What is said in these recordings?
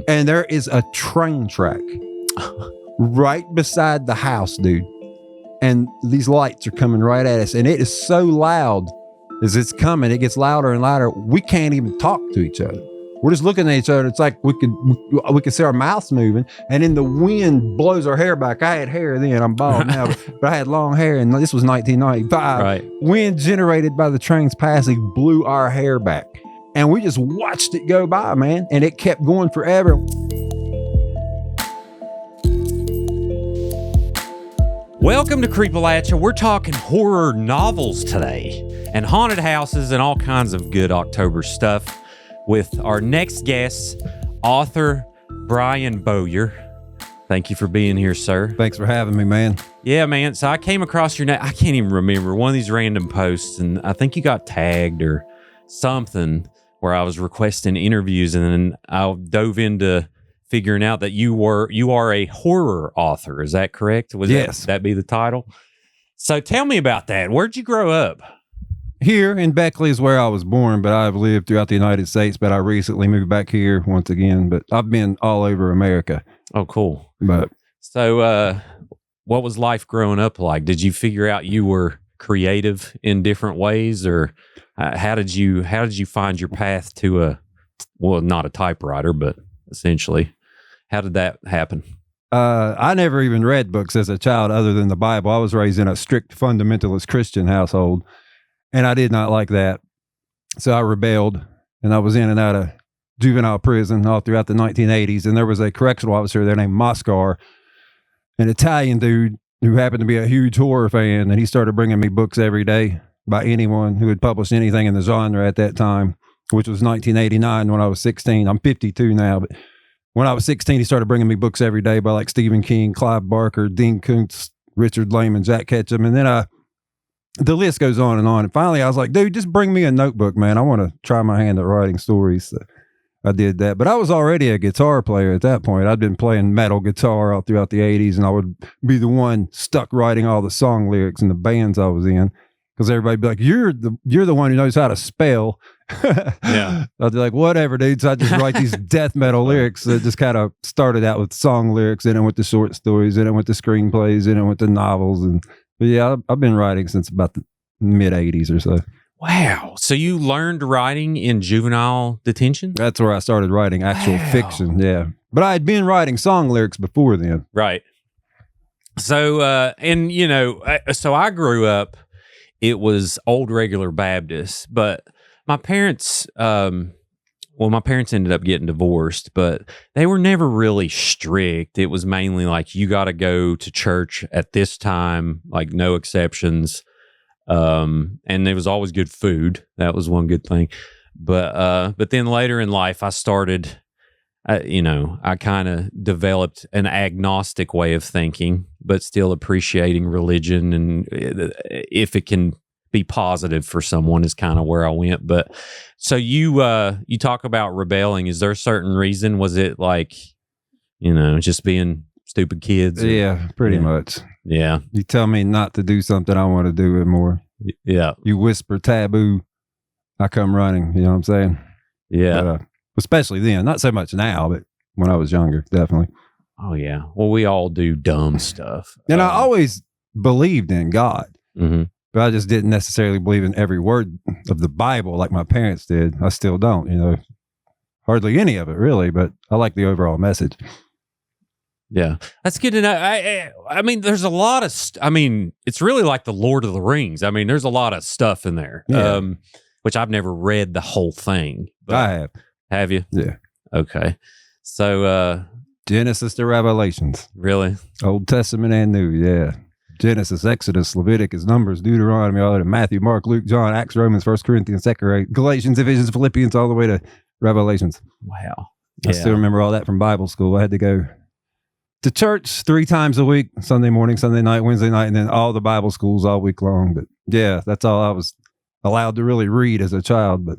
And there is a train track right beside the house, dude. And these lights are coming right at us. And it is so loud as it's coming. It gets louder and louder. We can't even talk to each other. We're just looking at each other. It's like we could see our mouths moving. And then the wind blows our hair back. I had hair then. I'm bald now. But I had long hair. And this was 1995. Right. Wind generated by the train's passing blew our hair back. And we just watched it go by, man. And it kept going forever. Welcome to Creepalachia. We're talking horror novels today and haunted houses and all kinds of good October stuff with our next guest, author Brian Bowyer. Thank you for being here, sir. Thanks for having me, man. Yeah, man. So I came across your name. I can't even remember one of these random posts, and I think you got tagged or something where I was requesting interviews, and then I dove into figuring out that you are a horror author. Is that correct? Yes. That be the title? So tell me about that. Where'd you grow up? Here in Beckley is where I was born, but I've lived throughout the United States, but I recently moved back here once again, but I've been all over America. Oh, cool. But so what was life growing up like? Did you figure out you were creative in different ways, or how did you find your path to not a typewriter, but essentially? How did that happen? I never even read books as a child other than the Bible. I was raised in a strict fundamentalist Christian household, and I did not like that. So I rebelled, and I was in and out of juvenile prison all throughout the 1980s. And there was a correctional officer there named Moscar, an Italian dude who happened to be a huge horror fan, and he started bringing me books every day by anyone who had published anything in the genre at that time, which was 1989 when I was 16. I'm 52 now, but when I was 16, he started bringing me books every day by like Stephen King, Clive Barker, Dean Koontz, Richard Lehman, Jack Ketchum. And then the list goes on. And finally, I was like, dude, just bring me a notebook, man. I want to try my hand at writing stories. So I did that. But I was already a guitar player at that point. I'd been playing metal guitar all throughout the 80s, and I would be the one stuck writing all the song lyrics in the bands I was in. Because everybody'd be like, you're the one who knows how to spell. Yeah. I'd be like, whatever, dude. So I just write these death metal lyrics that just kind of started out with song lyrics, and then with the short stories, and then with the screenplays, and then with the novels. But yeah, I've been writing since about the mid 80s or so. Wow. So you learned writing in juvenile detention? That's where I started writing actual fiction. Yeah. But I had been writing song lyrics before then. Right. So, so I grew up, it was old regular Baptist, but my parents, my parents ended up getting divorced, but they were never really strict. It was mainly like, you got to go to church at this time, like no exceptions. And there was always good food. That was one good thing. But then later in life, I started, I kind of developed an agnostic way of thinking, but still appreciating religion. And if it can be positive for someone is kind of where I went. But so you talk about rebelling. Is there a certain reason? Was it like, just being stupid kids? Yeah, pretty much. Yeah. You tell me not to do something, I want to do it more. Yeah. You whisper taboo, I come running. You know what I'm saying? Yeah. But, especially then, not so much now, but when I was younger, definitely. Oh yeah. Well, we all do dumb stuff. And I always believed in God, mm-hmm. but I just didn't necessarily believe in every word of the Bible like my parents did. I still don't, hardly any of it really, but I like the overall message. Yeah, that's good to know. I mean, there's a lot of, it's really like the Lord of the Rings. I mean, there's a lot of stuff in there, which I've never read the whole thing. But I have. Have you? Yeah. Okay. So, Genesis to Revelations. Really? Old Testament and New, yeah. Genesis, Exodus, Leviticus, Numbers, Deuteronomy, all the Matthew, Mark, Luke, John, Acts, Romans, 1 Corinthians, 2 Galatians, Ephesians, Philippians, all the way to Revelations. Wow. I still remember all that from Bible school. I had to go to church 3 times a week, Sunday morning, Sunday night, Wednesday night, and then all the Bible schools all week long. But yeah, that's all I was allowed to really read as a child. But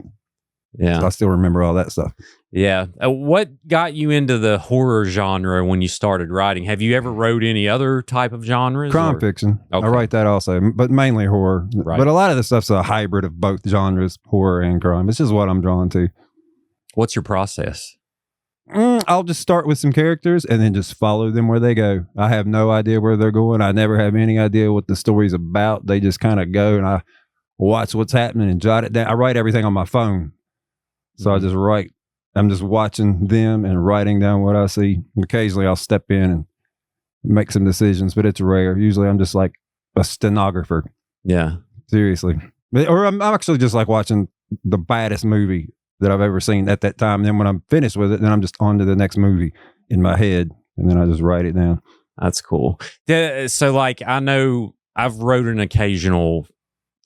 yeah, I still remember all that stuff. Yeah. What got you into the horror genre when you started writing? Have you ever wrote any other type of genres? Crime fiction. Okay. I write that also, but mainly horror. Right. But a lot of the stuff's a hybrid of both genres, horror and crime. It's just what I'm drawn to. What's your process? I'll just start with some characters and then just follow them where they go. I have no idea where they're going. I never have any idea what the story's about. They just kind of go, and I watch what's happening and jot it down. I write everything on my phone. So I just write. I'm just watching them and writing down what I see. Occasionally I'll step in and make some decisions, but it's rare. Usually I'm just like a stenographer. Yeah. Seriously. Or I'm actually just like watching the baddest movie that I've ever seen at that time. And then when I'm finished with it, then I'm just on to the next movie in my head. And then I just write it down. That's cool. So like, I know I've wrote an occasional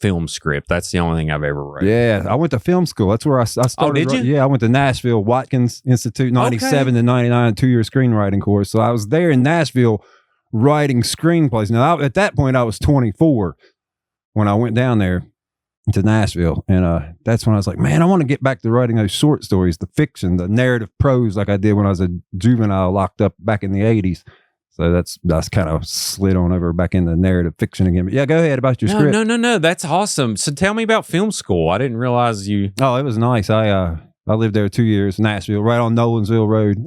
film script. That's the only thing I've ever wrote. Yeah. I went to film school. That's where I started. Oh, did you? Yeah. I went to Nashville, Watkins Institute, 97 to 99, 2-year screenwriting course. So I was there in Nashville writing screenplays. Now, at that point, I was 24 when I went down there to Nashville. And that's when I was like, man, I want to get back to writing those short stories, the fiction, the narrative prose like I did when I was a juvenile locked up back in the 80s. So that's kind of slid on over back into narrative fiction again. But yeah, go ahead about your script. No. That's awesome. So tell me about film school. I didn't realize you. Oh, it was nice. I lived there 2 years, Nashville, right on Nolensville Road.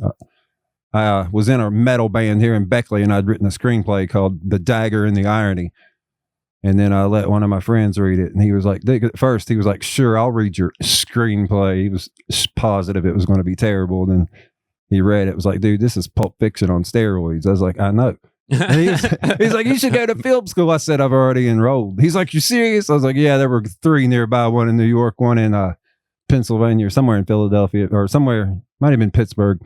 I was in a metal band here in Beckley, and I'd written a screenplay called The Dagger and the Irony. And then I let one of my friends read it, and he was like, at first he was like, sure, I'll read your screenplay. He was positive it was going to be terrible. And then he read it. It was like, dude, this is Pulp Fiction on steroids. I was like, I know. He's like, you should go to film school. I said, I've already enrolled. He's like, you serious? I was like, yeah, there were 3 nearby, one in New York, one in Pennsylvania, or somewhere in Philadelphia, or somewhere, might have been Pittsburgh,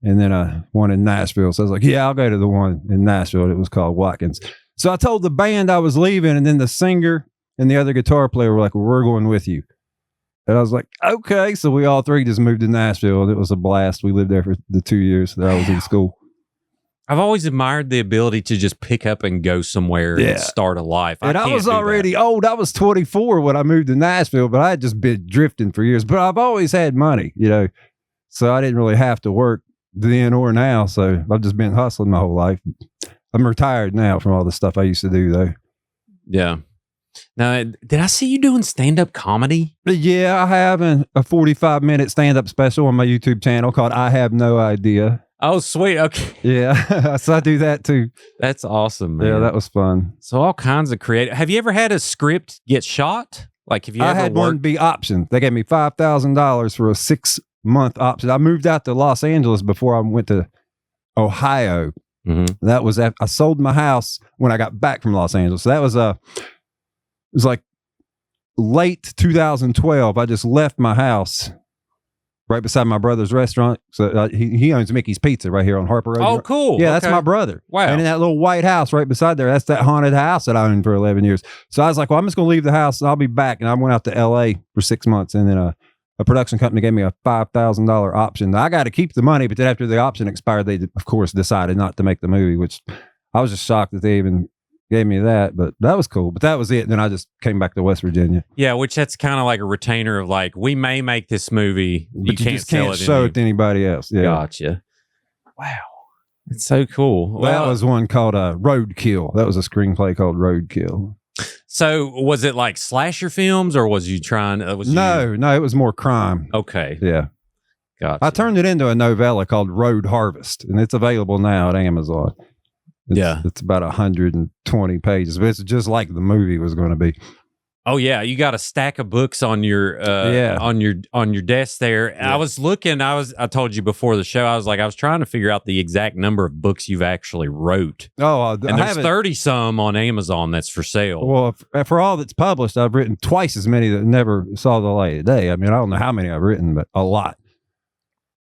and then one in Nashville. So I was like, yeah, I'll go to the one in Nashville. It was called Watkins. So I told the band I was leaving, and then the singer and the other guitar player were like, well, we're going with you. And I was like, okay. So we all 3 just moved to Nashville, and it was a blast. We lived there for the 2 years that I was in school. I've always admired the ability to just pick up and go somewhere and start a life. And I was already old. I was 24 when I moved to Nashville, but I had just been drifting for years. But I've always had money, so I didn't really have to work then or now. So I've just been hustling my whole life. I'm retired now from all the stuff I used to do, though. Yeah. Now, did I see you doing stand-up comedy? Yeah, I have a 45-minute stand-up special on my YouTube channel called I Have No Idea. Oh, sweet. Okay. Yeah, so I do that too. That's awesome, man. Yeah, that was fun. So all kinds of creative. Have you ever had a script get shot? Like, have you ever had one be optioned. They gave me $5,000 for a 6-month option. I moved out to Los Angeles before I went to Ohio. Mm-hmm. That was I sold my house when I got back from Los Angeles. So that was it was like late 2012. I just left my house right beside my brother's restaurant. So he owns Mickey's Pizza right here on Harper Road. Oh, cool. Yeah, that's my brother. Wow. And in that little white house right beside there, that's that haunted house that I owned for 11 years. So I was like, well, I'm just going to leave the house and I'll be back. And I went out to LA for 6 months. And then a production company gave me a $5,000 option. Now, I got to keep the money, but then after the option expired, they, of course, decided not to make the movie, which I was just shocked that they even gave me that, but that was cool. But that was it. And then I just came back to West Virginia. Yeah, which that's kind of like a retainer of like, we may make this movie, but you just can't show it to anybody else. Yeah. Gotcha. Wow. It's so cool. Well, that was one called Roadkill. That was a screenplay called Roadkill. So was it like slasher films, or was you trying? No, it was more crime. Okay. Yeah. Gotcha. I turned it into a novella called Road Harvest, and it's available now at Amazon. It's about 120 pages, but it's just like the movie was going to be. Oh yeah, you got a stack of books on your on your desk there. Yeah. I was looking. I told you before the show. I was trying to figure out the exact number of books you've actually wrote. Oh, and there's 30 some on Amazon that's for sale. Well, for all that's published, I've written twice as many that never saw the light of day. I mean, I don't know how many I've written, but a lot.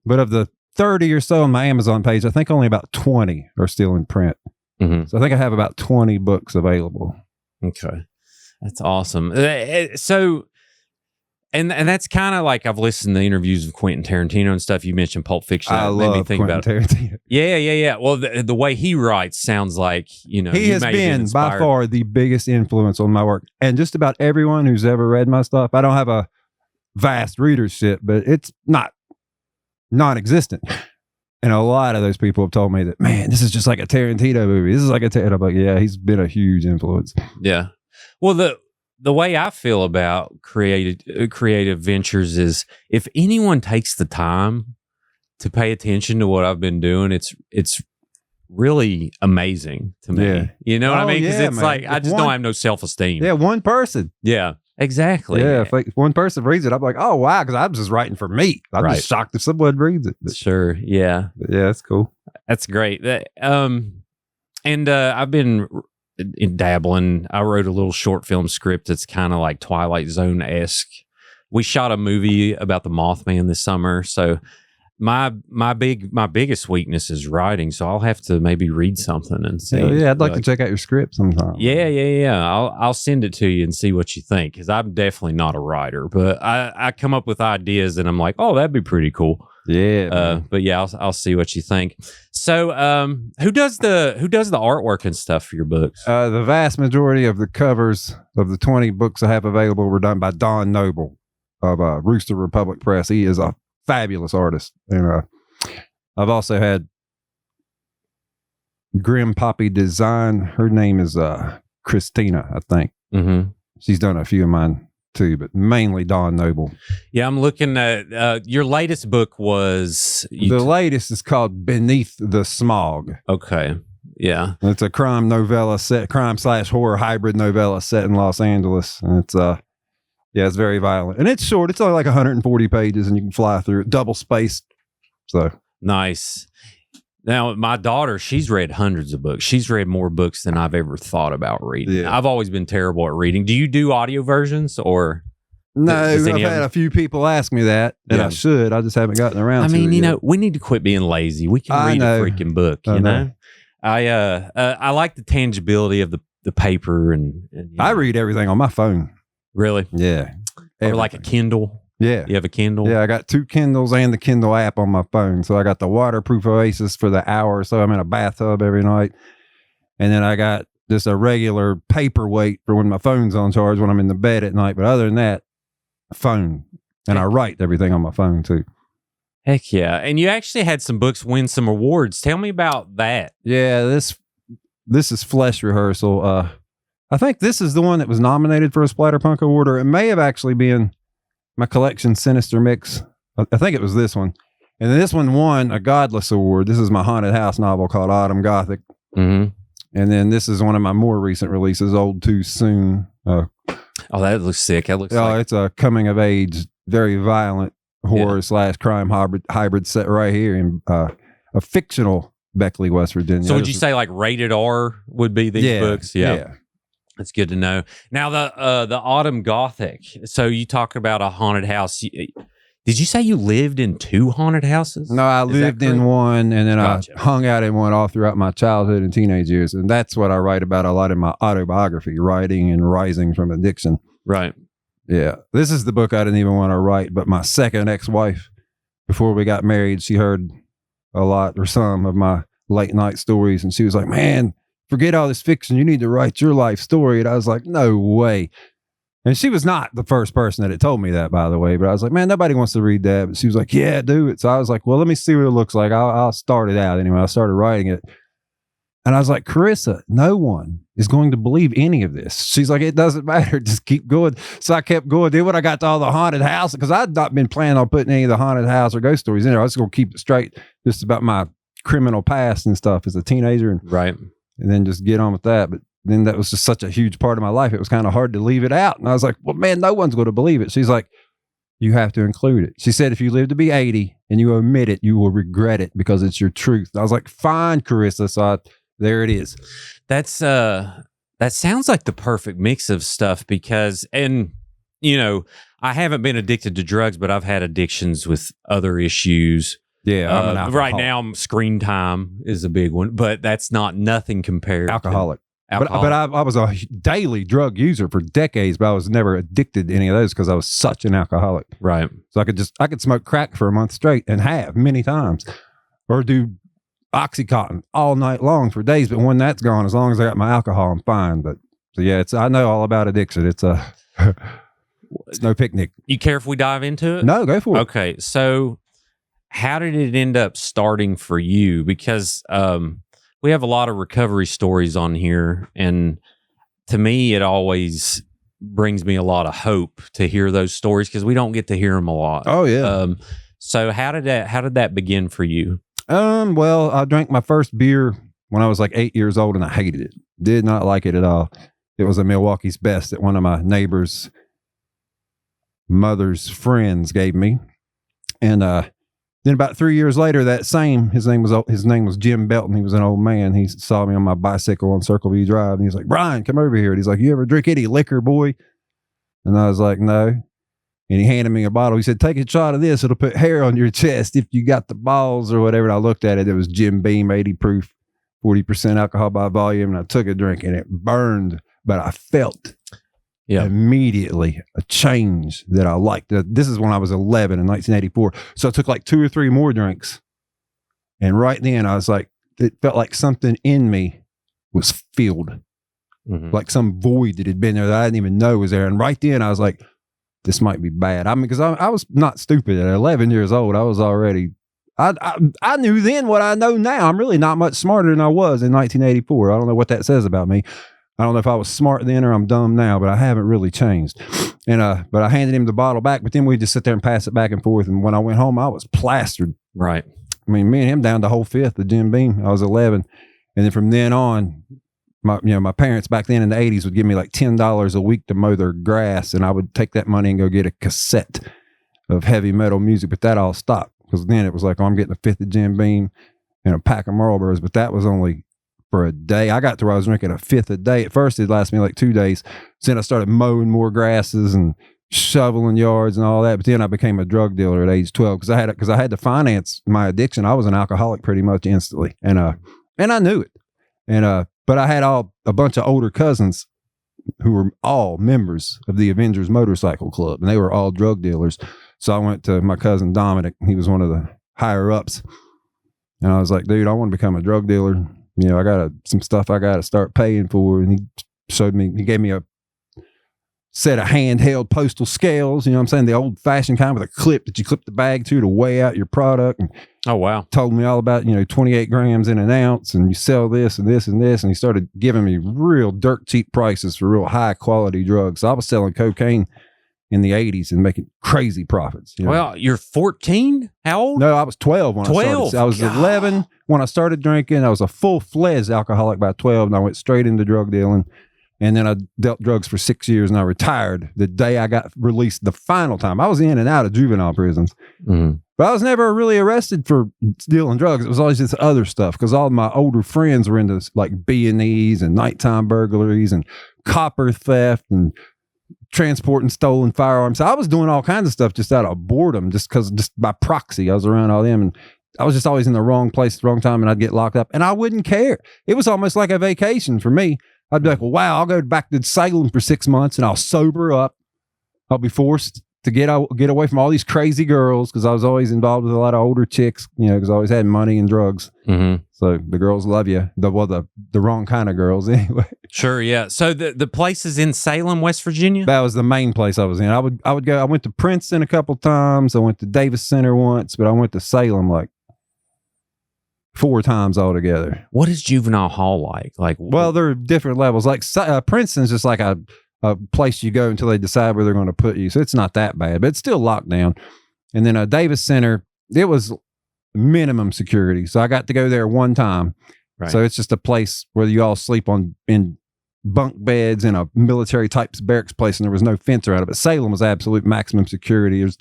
But of the 30 or so on my Amazon page, I think only about 20 are still in print. Mm-hmm. So I think I have about 20 books available. Okay. That's awesome. So, and that's kind of like I've listened to interviews of Quentin Tarantino and stuff. You mentioned Pulp Fiction. I love Quentin Tarantino. Yeah. Well, the way he writes sounds like, he has been by far the biggest influence on my work. And just about everyone who's ever read my stuff, I don't have a vast readership, but it's not non-existent. And a lot of those people have told me that, man, this is just like a Tarantino movie. This is like I'm like, yeah, he's been a huge influence. Yeah. Well, the way I feel about creative ventures is if anyone takes the time to pay attention to what I've been doing, it's really amazing to me. Yeah. You know what I mean? Because yeah, it's man. like I If just one- don't have no self-esteem. Yeah, one person. Yeah, exactly. Yeah, if one person reads it, I'm like, oh wow, because I'm just writing for me. I'm Right. just shocked if someone reads it. But Sure. Yeah. yeah, that's cool. That's great. And I've been dabbling. I wrote a little short film script that's kind of like Twilight Zone-esque. We shot a movie about the Mothman this summer, so my biggest weakness is writing. So I'll have to maybe read something and see. Yeah, I'd like to check out your script sometime. Yeah. I'll send it to you and see what you think, because I'm definitely not a writer, but I come up with ideas and I'm like, oh, that'd be pretty cool. Yeah. But yeah, I'll see what you think. So, who does the artwork and stuff for your books? The vast majority of the covers of the 20 books I have available were done by Don Noble of Rooster Republic Press. He is a fabulous artist. And I've also had Grim Poppy Design. Her name is Christina, I think. Mm-hmm. She's done a few of mine too, but mainly Don Noble. Yeah, I'm looking at your latest book was The latest is called Beneath the Smog. Okay. Yeah. It's a crime novella set, crime/horror hybrid novella set in Los Angeles. And it's it's very violent. And it's short. It's only like 140 pages and you can fly through it, double spaced. So Nice. Now, my daughter, she's read hundreds of books. She's read more books than I've ever thought about reading. Yeah. I've always been terrible at reading. Do you do audio versions or? no, Does I've any of had them- a few people ask me that, and Yeah. I should. I just haven't gotten around to it you yet. know, we need to quit being lazy. We can I read know. a freaking book, I you know. know? I like the tangibility of the paper and you I know. read everything on my phone. Really? Yeah. Or like a Everything. Kindle. Yeah. You have a Kindle? Yeah, I got 2 Kindles and the Kindle app on my phone. So I got the waterproof Oasis for the hour or so I'm in a bathtub every night. And then I got just a regular paperweight for when my phone's on charge when I'm in the bed at night. But other than that, phone. And I write everything on my phone too. Heck yeah. And you actually had some books win some awards. Tell me about that. Yeah, this is Flesh Rehearsal. I think this is the one that was nominated for a Splatterpunk Award, or it may have actually been my collection Sinister Mix. I think it was this one. And then this one won a Godless Award. This is my haunted house novel called Autumn Gothic. Mm-hmm. And then this is one of my more recent releases, Old Too Soon. Oh, that looks sick. That looks like It's a coming of age, very violent horror / crime hybrid set right here in a fictional Beckley, West Virginia. So would you say like rated R would be these books? Yeah. That's good to know. Now the Autumn Gothic. So you talk about a haunted house. Did you say you lived in 2 haunted houses? No, I lived in one, and then Gotcha. I hung out in one all throughout my childhood and teenage years. And that's what I write about a lot in my autobiography, writing and rising from addiction. Right. Yeah. This is the book I didn't even want to write, but my second ex-wife, before we got married, she heard a lot or some of my late night stories. And she was like, man, forget all this fiction. You need to write your life story. And I was like, no way. And she was not the first person that had told me that, by the way. But I was like, man, nobody wants to read that. But she was like, yeah, do it. So I was like, well, let me see what it looks like. I'll start it out anyway. I started writing it. And I was like, Carissa, no one is going to believe any of this. She's like, it doesn't matter. Just keep going. So I kept going. Then when I got to all the haunted house, because I'd not been planning on putting any of the haunted house or ghost stories in there. I was going to keep it straight just about my criminal past and stuff as a teenager. And Right. then just get on with that. But then that was just such a huge part of my life. It was kind of hard to leave it out. And I was like, well, man, no one's going to believe it. She's like, you have to include it. She said, if you live to be 80 and you omit it, you will regret it because it's your truth. I was like, fine, Carissa. So there it is. That's that sounds like the perfect mix of stuff because, and you know, I haven't been addicted to drugs, but I've had addictions with other issues. Yeah. I'm an alcoholic. Right now, screen time is a big one, but that's nothing compared Alcoholic. to alcohol. But I was a daily drug user for decades, but I was never addicted to any of those because I was such an alcoholic. Right. So I could smoke crack for a month straight and have many times, or do Oxycontin all night long for days. But when that's gone, as long as I got my alcohol, I'm fine. But so yeah, I know all about addiction. It's it's no picnic. You care if we dive into it? No, go for it. Okay. So how did it end up starting for you? Because we have a lot of recovery stories on here. And to me, it always brings me a lot of hope to hear those stories because we don't get to hear them a lot. Oh yeah. So how did that begin for you? Well, I drank my first beer when I was like 8 years old, and I hated it. Did not like it at all. It was a Milwaukee's Best that one of my neighbors' mother's friends gave me, and then about 3 years later, his name was Jim Belton. He was an old man. He saw me on my bicycle on Circle V Drive, and he's like, "Brian, come over here." And he's like, "You ever drink any liquor, boy?" And I was like, "No." And he handed me a bottle. He said, "Take a shot of this. It'll put hair on your chest if you got the balls," or whatever. And I looked at it. It was Jim Beam, 80 proof, 40% alcohol by volume. And I took a drink, and it burned, but I felt immediately a change that I liked. This is when I was 11 in 1984. So I took like 2 or 3 more drinks. And right then I was like, it felt like something in me was filled. Like some void that had been there that I didn't even know was there. And right then I was like, this might be bad. I mean, because I was not stupid at 11 years old. I was already, I knew then what I know now. I'm really not much smarter than I was in 1984. I don't know what that says about me. I don't know if I was smart then or I'm dumb now, but I haven't really changed. And but I handed him the bottle back, but then we just sit there and pass it back and forth. And when I went home, I was plastered. Right. I mean, me and him down the whole fifth of Jim Beam. I was 11. And then from then on, my parents back then in the 80s would give me like $10 a week to mow their grass, and I would take that money and go get a cassette of heavy metal music. But that all stopped, because then it was like, I'm getting a fifth of Jim Beam and a pack of Marlboros. But that was only for a day. I got to where I was drinking a fifth a day. At first, it lasted me like 2 days. So then I started mowing more grasses and shoveling yards and all that. But then I became a drug dealer at age 12 because I had to finance my addiction. I was an alcoholic pretty much instantly, and I knew it. And but I had a bunch of older cousins who were all members of the Avengers Motorcycle Club, and they were all drug dealers. So I went to my cousin Dominic. He was one of the higher ups, and I was like, "Dude, I want to become a drug dealer. I got some stuff I got to start paying for." And he gave me a set of handheld postal scales, you know what I'm saying? The old fashioned kind with a clip that you clip the bag to weigh out your product. And oh, wow. Told me all about, 28 grams in an ounce, and you sell this and this and this. And he started giving me real dirt cheap prices for real high quality drugs. So I was selling cocaine in the 80s and making crazy profits. Well, you're 14? How old? No, I was 12 when 12? I started. I was 11 when I started drinking. I was a full-fledged alcoholic by 12, and I went straight into drug dealing. And then I dealt drugs for 6 years, and I retired the day I got released the final time. I was in and out of juvenile prisons, but I was never really arrested for dealing drugs. It was always just other stuff, because all of my older friends were into like B&Es and nighttime burglaries and copper theft and transporting stolen firearms. So I was doing all kinds of stuff just out of boredom, just by proxy. I was around all them, and I was just always in the wrong place at the wrong time, and I'd get locked up, and I wouldn't care. It was almost like a vacation for me. I'd be like, well, wow, I'll go back to Salem for 6 months and I'll sober up. I'll be forced to get away from all these crazy girls, because I was always involved with a lot of older chicks, because I always had money and drugs. So the girls love you. The wrong kind of girls anyway. Sure, yeah. So the place is in Salem, West Virginia? That was the main place I was in. I would go. I went to Princeton a couple times. I went to Davis Center once, but I went to Salem like 4 times altogether. What is juvenile hall like? Well, there are different levels. Like Princeton's just like a place you go until they decide where they're going to put you. So it's not that bad, but it's still locked down. And then Davis Center, it was minimum security. So I got to go there one time. Right. So it's just a place where you all sleep in bunk beds in a military type barracks place, and there was no fence around it. But Salem was absolute maximum security. It was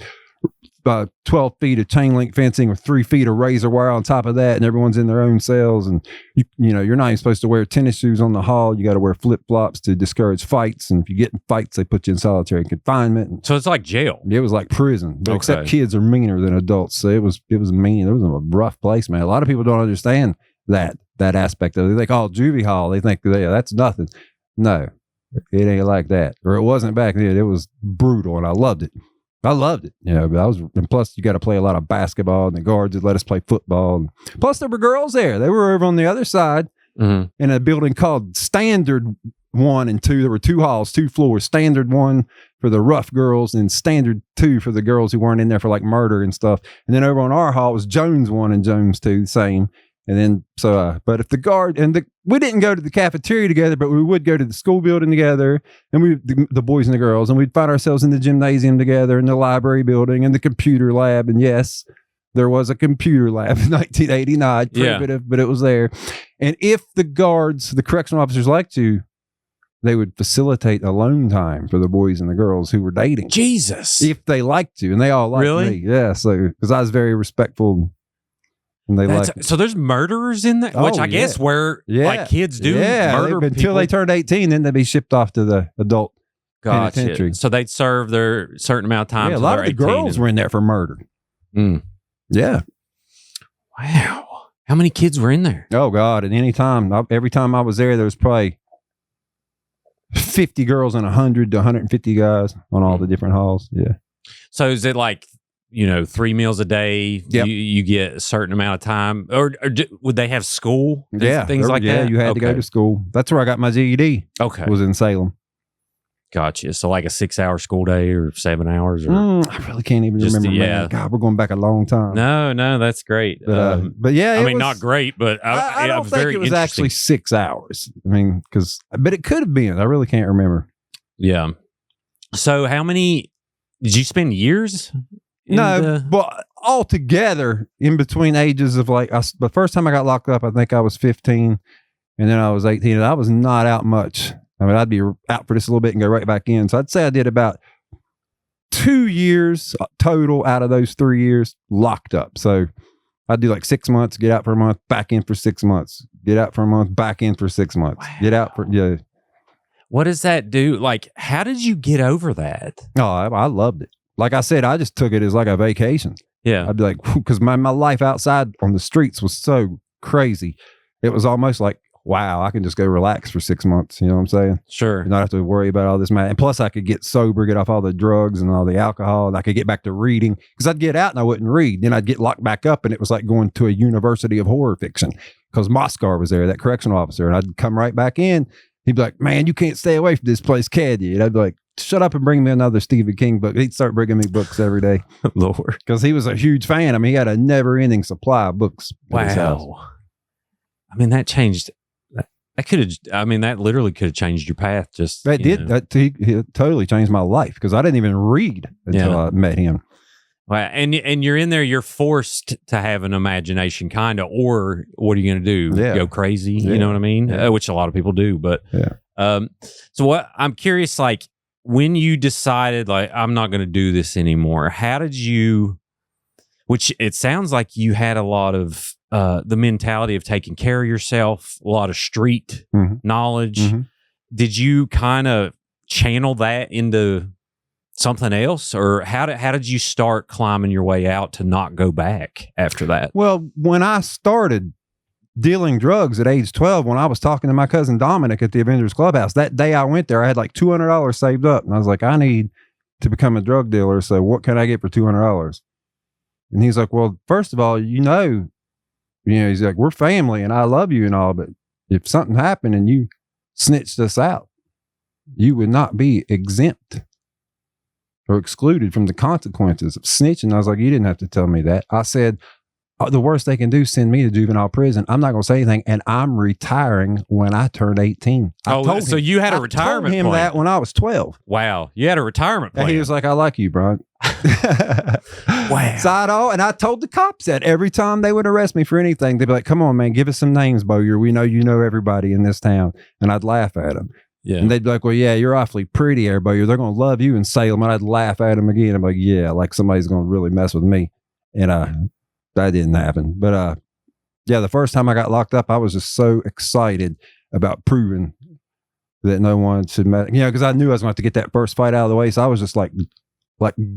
12 feet of chain link fencing with 3 feet of razor wire on top of that, and everyone's in their own cells. And you're not even supposed to wear tennis shoes on the hall. You got to wear flip flops to discourage fights. And if you get in fights, they put you in solitary confinement. So it's like jail. It was like prison, but except kids are meaner than adults. So it was mean. It was a rough place, man. A lot of people don't understand that aspect of it. They think, oh, Juvie Hall. They think, yeah, that's nothing. No, it ain't like that, or it wasn't back then. It was brutal, and I loved it. But and plus you got to play a lot of basketball, and the guards would let us play football. And plus there were girls there. They were over on the other side in a building called Standard 1 and 2. There were 2 halls, 2 floors, Standard 1 for the rough girls and Standard 2 for the girls who weren't in there for like murder and stuff. And then over on our hall was Jones 1 and Jones 2, the same. And then, but if the guard we didn't go to the cafeteria together, but we would go to the school building together, and the boys and the girls, and we'd find ourselves in the gymnasium together, in the library building, and the computer lab. And yes, there was a computer lab in 1989, primitive, but it was there. And if the guards, the correctional officers liked to, they would facilitate alone time for the boys and the girls who were dating. Jesus. If they liked to, and they all liked me. Yeah, so, because I was very respectful. And they so there's murderers in there, which I guess where like kids do murder until people. They turned 18, then they'd be shipped off to the adult penitentiary. So they'd serve their certain amount of time. Yeah, a lot of the girls were in there for murder. Mm. Yeah. Wow. How many kids were in there? Oh God! At any time, every time I was there was probably 50 girls and 100 to 150 guys on all the different halls. Yeah. So is it like, 3 meals a day? Yep. You get a certain amount of time, or would they have school? Things like that. Yeah, you had to go to school. That's where I got my GED. Okay, was in Salem. Gotcha. So like a 6-hour school day or 7 hours? Or I really can't even remember. Man. God, we're going back a long time. No, that's great. But yeah, I mean, not great, but I don't think it was actually 6 hours. I mean, but it could have been. I really can't remember. Yeah. So how many did you spend years? But altogether, in between ages of the first time I got locked up, I think I was 15, and then I was 18, and I was not out much. I mean, I'd be out for just a little bit and go right back in. So I'd say I did about 2 years total out of those 3 years locked up. So I'd do like 6 months, get out for a month, back in for 6 months, get out for a month, back in for 6 months, get out for, What does that do? Like, how did you get over that? Oh, I loved it. Like I said, I just took it as like a vacation. Yeah. I'd be like, because my life outside on the streets was so crazy. It was almost like, wow, I can just go relax for 6 months. You know what I'm saying? Sure. Not have to worry about all this, man. And plus I could get sober, get off all the drugs and all the alcohol, and I could get back to reading, because I'd get out and I wouldn't read. Then I'd get locked back up, and it was like going to a university of horror fiction, because Moskar was there, that correctional officer, and I'd come right back in. He'd be like, man, you can't stay away from this place, can you? And I'd be like, shut up and bring me another Stephen King book. He'd start bringing me books every day. Lord. Because he was a huge fan. I mean, he had a never-ending supply of books. Wow. I mean, that changed. That could have, that literally could have changed your path. That did. He totally changed my life, because I didn't even read until I met him. Wow. And you're in there, you're forced to have an imagination, kind of, or what are you going to do? Yeah. Go crazy? Yeah. You know what I mean? Yeah. Which a lot of people do. But yeah. So what I'm curious, like, when you decided, like, I'm not going to do this anymore, how did you, which it sounds like you had a lot of the mentality of taking care of yourself, a lot of street knowledge. Mm-hmm. Did you kind of channel that into something else, or how did you start climbing your way out to not go back after that? Well, when I started dealing drugs at age 12, when I was talking to my cousin Dominic at the Avengers Clubhouse, that day I went there, I had like $200 saved up, and I was like, I need to become a drug dealer, so what can I get for $200? And he's like, well, first of all, he's like, we're family and I love you and all, but if something happened and you snitched us out, you would not be exempt or excluded from the consequences of snitching. I was like, you didn't have to tell me that. I said, the worst they can do is send me to juvenile prison. I'm not going to say anything, and I'm retiring when I turn 18. So you had a retirement plan. I told him that when I was 12. Wow. You had a retirement plan. And he was like, I like you, Brian. Wow. And I told the cops that every time they would arrest me for anything, they'd be like, come on, man, give us some names, Bowyer. We know you know everybody in this town. And I'd laugh at them. Yeah. And they'd be like, well, yeah, you're awfully pretty, Bowyer. They're going to love you in Salem. And I'd laugh at them again. I'm like, yeah, like somebody's going to really mess with me. And that didn't happen. But the first time I got locked up, I was just so excited about proving that no one should matter. Because I knew I was going to have to get that first fight out of the way. So I was just like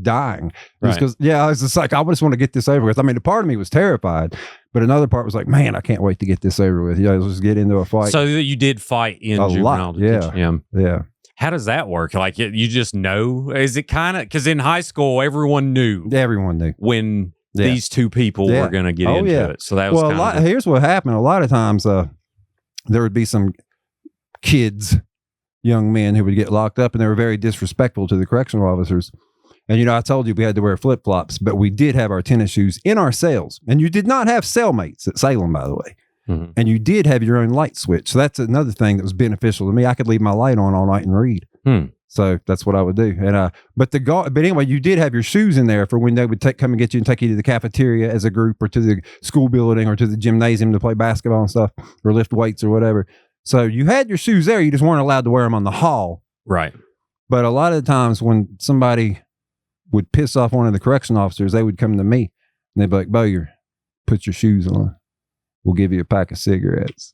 dying. Right. Because I was just like, I just want to get this over with. I mean, the part of me was terrified, but another part was like, man, I can't wait to get this over with. Let's just get into a fight. So you did fight in juvenile detention. Yeah. How does that work? Like, you just know? Is it kind of, because in high school, everyone knew when these two people were going to get into it. So that was here's what happened. A lot of times there would be some kids, young men, who would get locked up, and they were very disrespectful to the correctional officers. And, I told you we had to wear flip-flops, but we did have our tennis shoes in our cells. And you did not have cellmates at Salem, by the way. Mm-hmm. And you did have your own light switch. So that's another thing that was beneficial to me. I could leave my light on all night and read. So that's what I would do. And but anyway, you did have your shoes in there for when they would come and get you and take you to the cafeteria as a group, or to the school building, or to the gymnasium to play basketball and stuff, or lift weights or whatever. So you had your shoes there. You just weren't allowed to wear them on the hall. Right. But a lot of the times when somebody would piss off one of the correction officers, they would come to me and they'd be like, Bowyer, put your shoes on. We'll give you a pack of cigarettes.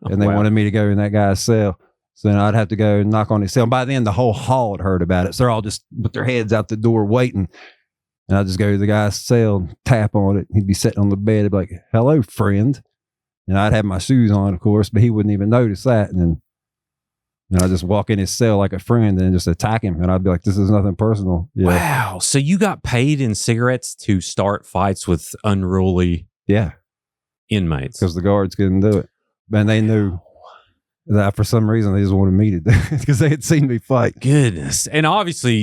And they wanted me to go in that guy's cell. So then I'd have to go and knock on his cell. And by then, the whole hall had heard about it. So they're all just with their heads out the door waiting. And I'd just go to the guy's cell and tap on it. He'd be sitting on the bed. He'd be like, hello, friend. And I'd have my shoes on, of course, but he wouldn't even notice that. And then I'd just walk in his cell like a friend and just attack him. And I'd be like, this is nothing personal. Yeah. Wow. So you got paid in cigarettes to start fights with unruly inmates? Because the guards couldn't do it. And they knew that for some reason they just wanted me to do it because they had seen me fight. Goodness. And obviously,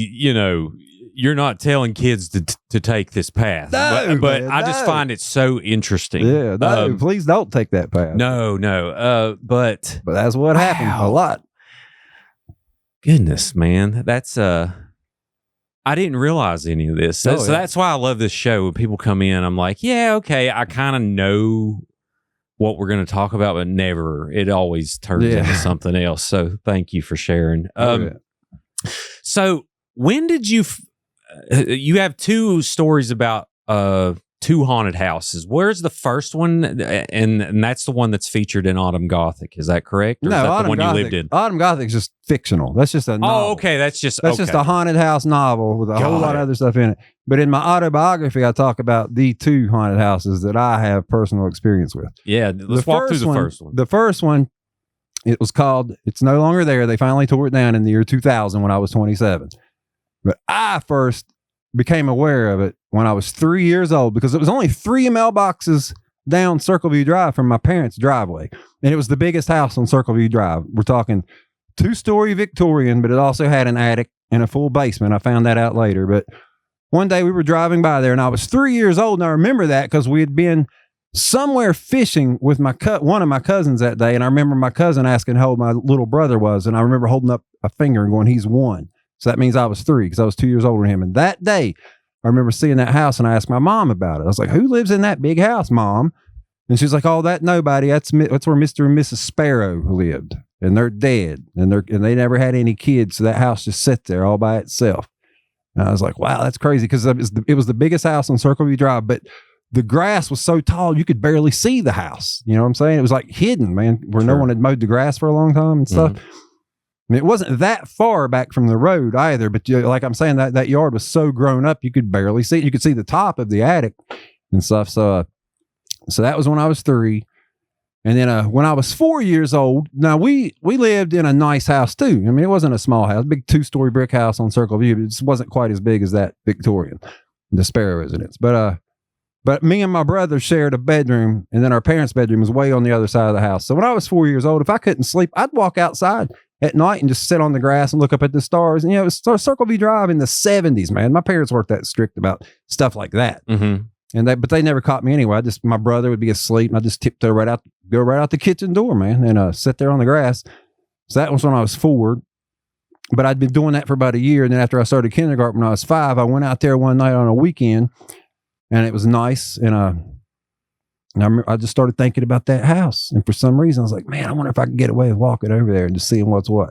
you're not telling kids to take this path. No, but man, I just find it so interesting. Yeah, no, please don't take that path. No. But that's what happened a lot. Goodness, man. That's I didn't realize any of this. So that's why I love this show. When people come in, I'm like, yeah, okay, I kind of know what we're going to talk about, but never. It always turns into something else. So thank you for sharing. So when did you you have two stories about two haunted houses. Where's the first one? And that's the one that's featured in Autumn Gothic. Is that correct? Or no, is that Autumn the one Gothic, you lived in? Autumn Gothic is just fictional. That's just a novel. Oh, okay. That's just a haunted house novel with a whole lot of other stuff in it. But in my autobiography, I talk about the two haunted houses that I have personal experience with. Yeah, let's walk through the first one. The first one, it was called It's No Longer There. They finally tore it down in the year 2000 when I was 27. But I first became aware of it when I was 3 years old because it was only 3 mailboxes down Circleview Drive from my parents' driveway. And it was the biggest house on Circleview Drive. We're talking 2-story Victorian, but it also had an attic and a full basement. I found that out later. But one day we were driving by there and I was 3 years old. And I remember that because we had been somewhere fishing with one of my cousins that day. And I remember my cousin asking how old my little brother was. And I remember holding up a finger and going, he's 1. So that means I was 3 because I was 2 years older than him. And that day, I remember seeing that house and I asked my mom about it. I was like, who lives in that big house, Mom? And she's like, oh, that nobody. That's where Mr. and Mrs. Sparrow lived. And they're dead. And they never had any kids. So that house just sat there all by itself. And I was like, wow, that's crazy. Because it was the biggest house on Circleview Drive. But the grass was so tall, you could barely see the house. You know what I'm saying? It was like hidden, man, where no one had mowed the grass for a long time and stuff. Mm-hmm. And it wasn't that far back from the road either, but like I'm saying, that yard was so grown up, you could barely see it. You could see the top of the attic and stuff. So that was when I was 3. And then when I was 4 years old, now we lived in a nice house too. I mean, it wasn't a small house, big 2-story brick house on Circleview. It just wasn't quite as big as that Victorian, the Sparrow residence. But me and my brother shared a bedroom, and then our parents' bedroom was way on the other side of the house. So when I was 4 years old, if I couldn't sleep, I'd walk outside at night and just sit on the grass and look up at the stars. And, it was Circleview Drive in the 70s, man. My parents weren't that strict about stuff like that. Mm-hmm. But they never caught me anyway. My brother would be asleep and I just tiptoe go right out the kitchen door, man, and sit there on the grass. So that was when I was 4. But I'd been doing that for about a year. And then after I started kindergarten when I was 5, I went out there one night on a weekend and it was nice. And I just started thinking about that house. And for some reason, I was like, man, I wonder if I can get away with walking over there and just seeing what's what.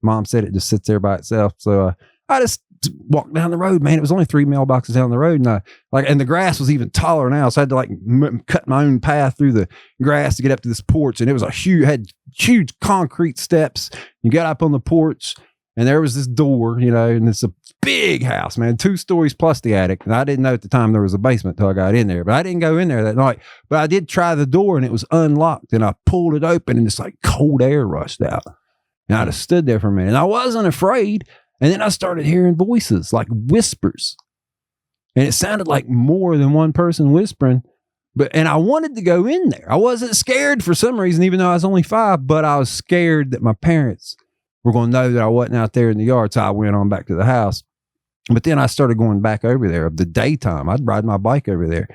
Mom said it just sits there by itself. So I just walked down the road, man. It was only 3 mailboxes down the road. And the grass was even taller now. So I had to cut my own path through the grass to get up to this porch. And it was had huge concrete steps. You got up on the porch and there was this door, and it's a big house, man, 2 stories plus the attic. And I didn't know at the time there was a basement till I got in there, but I didn't go in there that night. But I did try the door and it was unlocked and I pulled it open and it's like cold air rushed out. And I just stood there for a minute and I wasn't afraid. And then I started hearing voices like whispers and it sounded like more than one person whispering. And I wanted to go in there. I wasn't scared for some reason, even though I was only 5, but I was scared that my parents were going to know that I wasn't out there in the yard. So I went on back to the house. But then I started going back over there of the daytime. I'd ride my bike over there.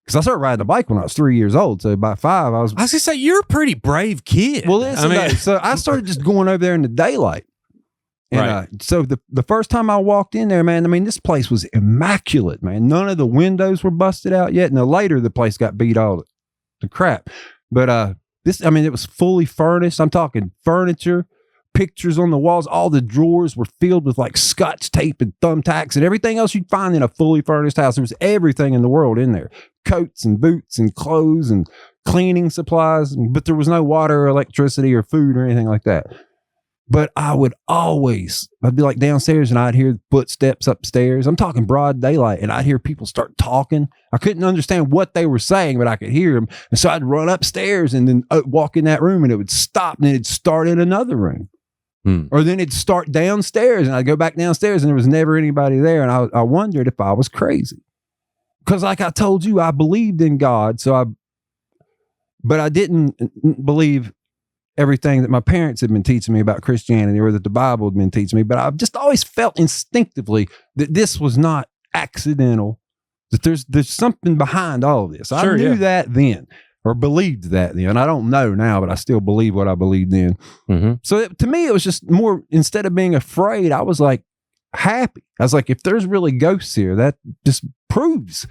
Because I started riding a bike when I was 3 years old. So by 5, I was going to say, you're a pretty brave kid. Well, listen, so I started just going over there in the daylight. And right. So the first time I walked in there, man, I mean, this place was immaculate, man. None of the windows were busted out yet. Now later, the place got beat all to crap. But this, I mean, it was fully furnished. I'm talking furniture, pictures on the walls. All the drawers were filled with like Scotch tape and thumbtacks and everything else you'd find in a fully furnished house. There was everything in the world in there. Coats and boots and clothes and cleaning supplies. But there was no water or electricity or food or anything like that. But I'd be like downstairs and I'd hear footsteps upstairs. I'm talking broad daylight, and I'd hear people start talking. I couldn't understand what they were saying, but I could hear them. And so I'd run upstairs and then walk in that room, and it would stop, and then it'd start in another room. Or then it'd start downstairs, and I'd go back downstairs, and there was never anybody there. And I wondered if I was crazy. Because like I told you, I believed in God. But I didn't believe everything that my parents had been teaching me about Christianity or that the Bible had been teaching me. But I've just always felt instinctively that this was not accidental, that there's something behind all of this. Sure, I knew that then, or believed that then. I don't know now, but I still believe what I believed then. Mm-hmm. So to me, it was just more, instead of being afraid, I was like happy. I was like, if there's really ghosts here, that just proves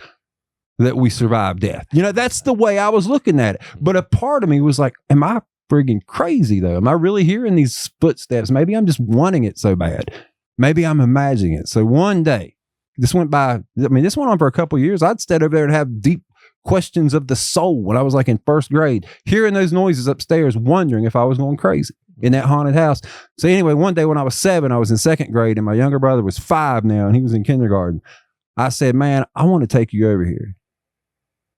that we survived death. You know, that's the way I was looking at it. But a part of me was like, am I friggin' crazy though? Am I really hearing these footsteps? Maybe I'm just wanting it so bad. Maybe I'm imagining it. So one day, this went by, I mean, this went on for a couple of years. I'd stayed over there and have deep questions of the soul when I was like in first grade, hearing those noises upstairs, wondering if I was going crazy in that haunted house. So anyway, one day when I was 7, I was in 2nd grade, and my younger brother was 5 now, and he was in kindergarten. I said, man, I want to take you over here,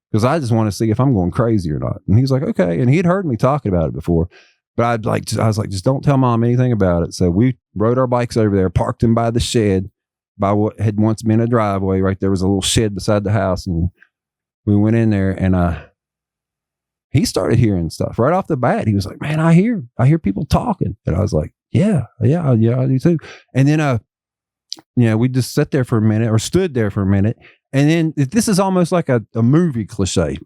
because I just want to see if I'm going crazy or not. And he was like, okay. And he had heard me talking about it before. But I was like, just don't tell Mom anything about it. So we rode our bikes over there, parked them by the shed, by what had once been a driveway. Right there was a little shed beside the house. And we went in there, and he started hearing stuff right off the bat. He was like, man, I hear people talking. And I was like, yeah, I do too. And then, we just sat there for a minute, or stood there for a minute. And then this is almost like a movie cliche.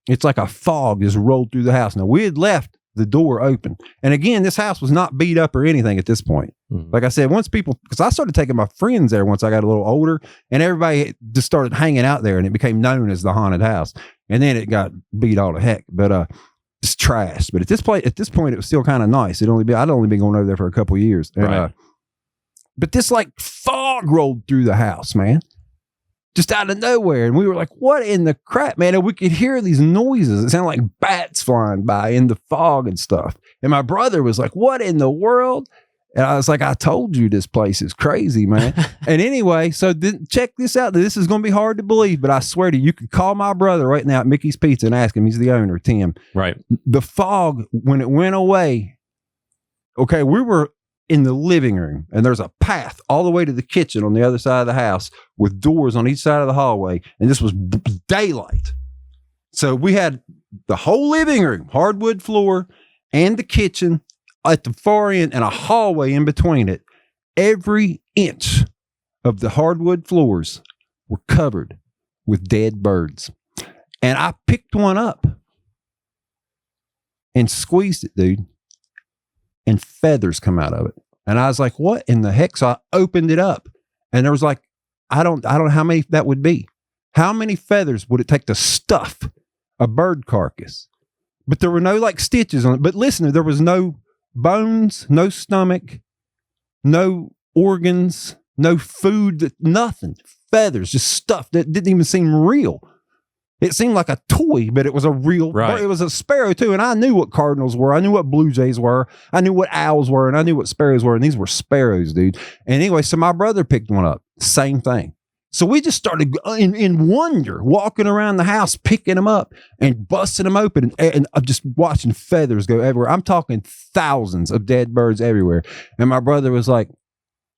It's like a fog just rolled through the house. Now, we had left the door open. And again, this house was not beat up or anything at this point. Mm-hmm. Like I said, because I started taking my friends there once I got a little older, and everybody just started hanging out there, and it became known as the haunted house. And then it got beat all to heck. But it's trashed. But at this point, it was still kind of nice. I'd only been going over there for a couple of years. And, right. But this like fog rolled through the house, man. Just out of nowhere. And we were like, what in the crap, man? And we could hear these noises. It sounded like bats flying by in the fog and stuff. And my brother was like, what in the world? And I was like, I told you this place is crazy, man. And anyway, so check this out. This is going to be hard to believe, but I swear to you, you could call my brother right now at Mickey's Pizza and ask him. He's the owner, Tim. Right. The fog, when it went away, okay, we were in the living room, and there's a path all the way to the kitchen on the other side of the house with doors on each side of the hallway. And this was daylight. So we had the whole living room, hardwood floor, and the kitchen at the far end, and a hallway in between it. Every inch of the hardwood floors were covered with dead birds. And I picked one up and squeezed it, dude. And feathers come out of it. And I was like, what in the heck? So I opened it up, and there was like, I don't know how many that would be. How many feathers would it take to stuff a bird carcass? But there were no like stitches on it. But listen, there was no bones, no stomach, no organs, no food, nothing. Feathers, just stuff that didn't even seem real. It seemed like a toy, but it was a real, right. It was a sparrow too. And I knew what cardinals were. I knew what blue jays were. I knew what owls were, and I knew what sparrows were. And these were sparrows, dude. And anyway, so my brother picked one up. Same thing. So we just started in wonder, walking around the house, picking them up and busting them open, and just watching feathers go everywhere. I'm talking thousands of dead birds everywhere. And my brother was like,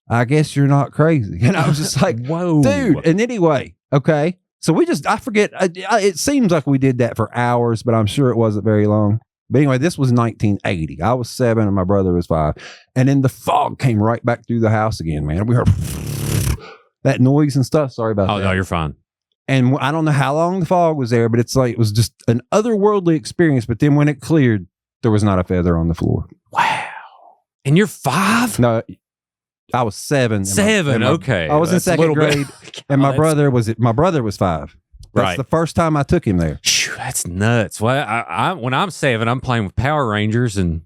I guess you're not crazy. And I was just like, whoa, dude. And anyway, okay. So I forget, it seems like we did that for hours, but I'm sure it wasn't very long. But anyway, this was 1980. I was 7 and my brother was 5. And then the fog came right back through the house again, man. We heard that noise and stuff. Sorry about Oh, that. no, you're fine. And I don't know how long the fog was there, but it's like, it was just an otherworldly experience. But then when it cleared, there was not a feather on the floor. Wow. And you're 5? No, I was 7. 7, okay. I was in That's a second little bit- grade, and my brother was 5. That's Right. the first time I took him there. Phew, that's nuts. Well, I when I'm 7, I'm playing with Power Rangers, and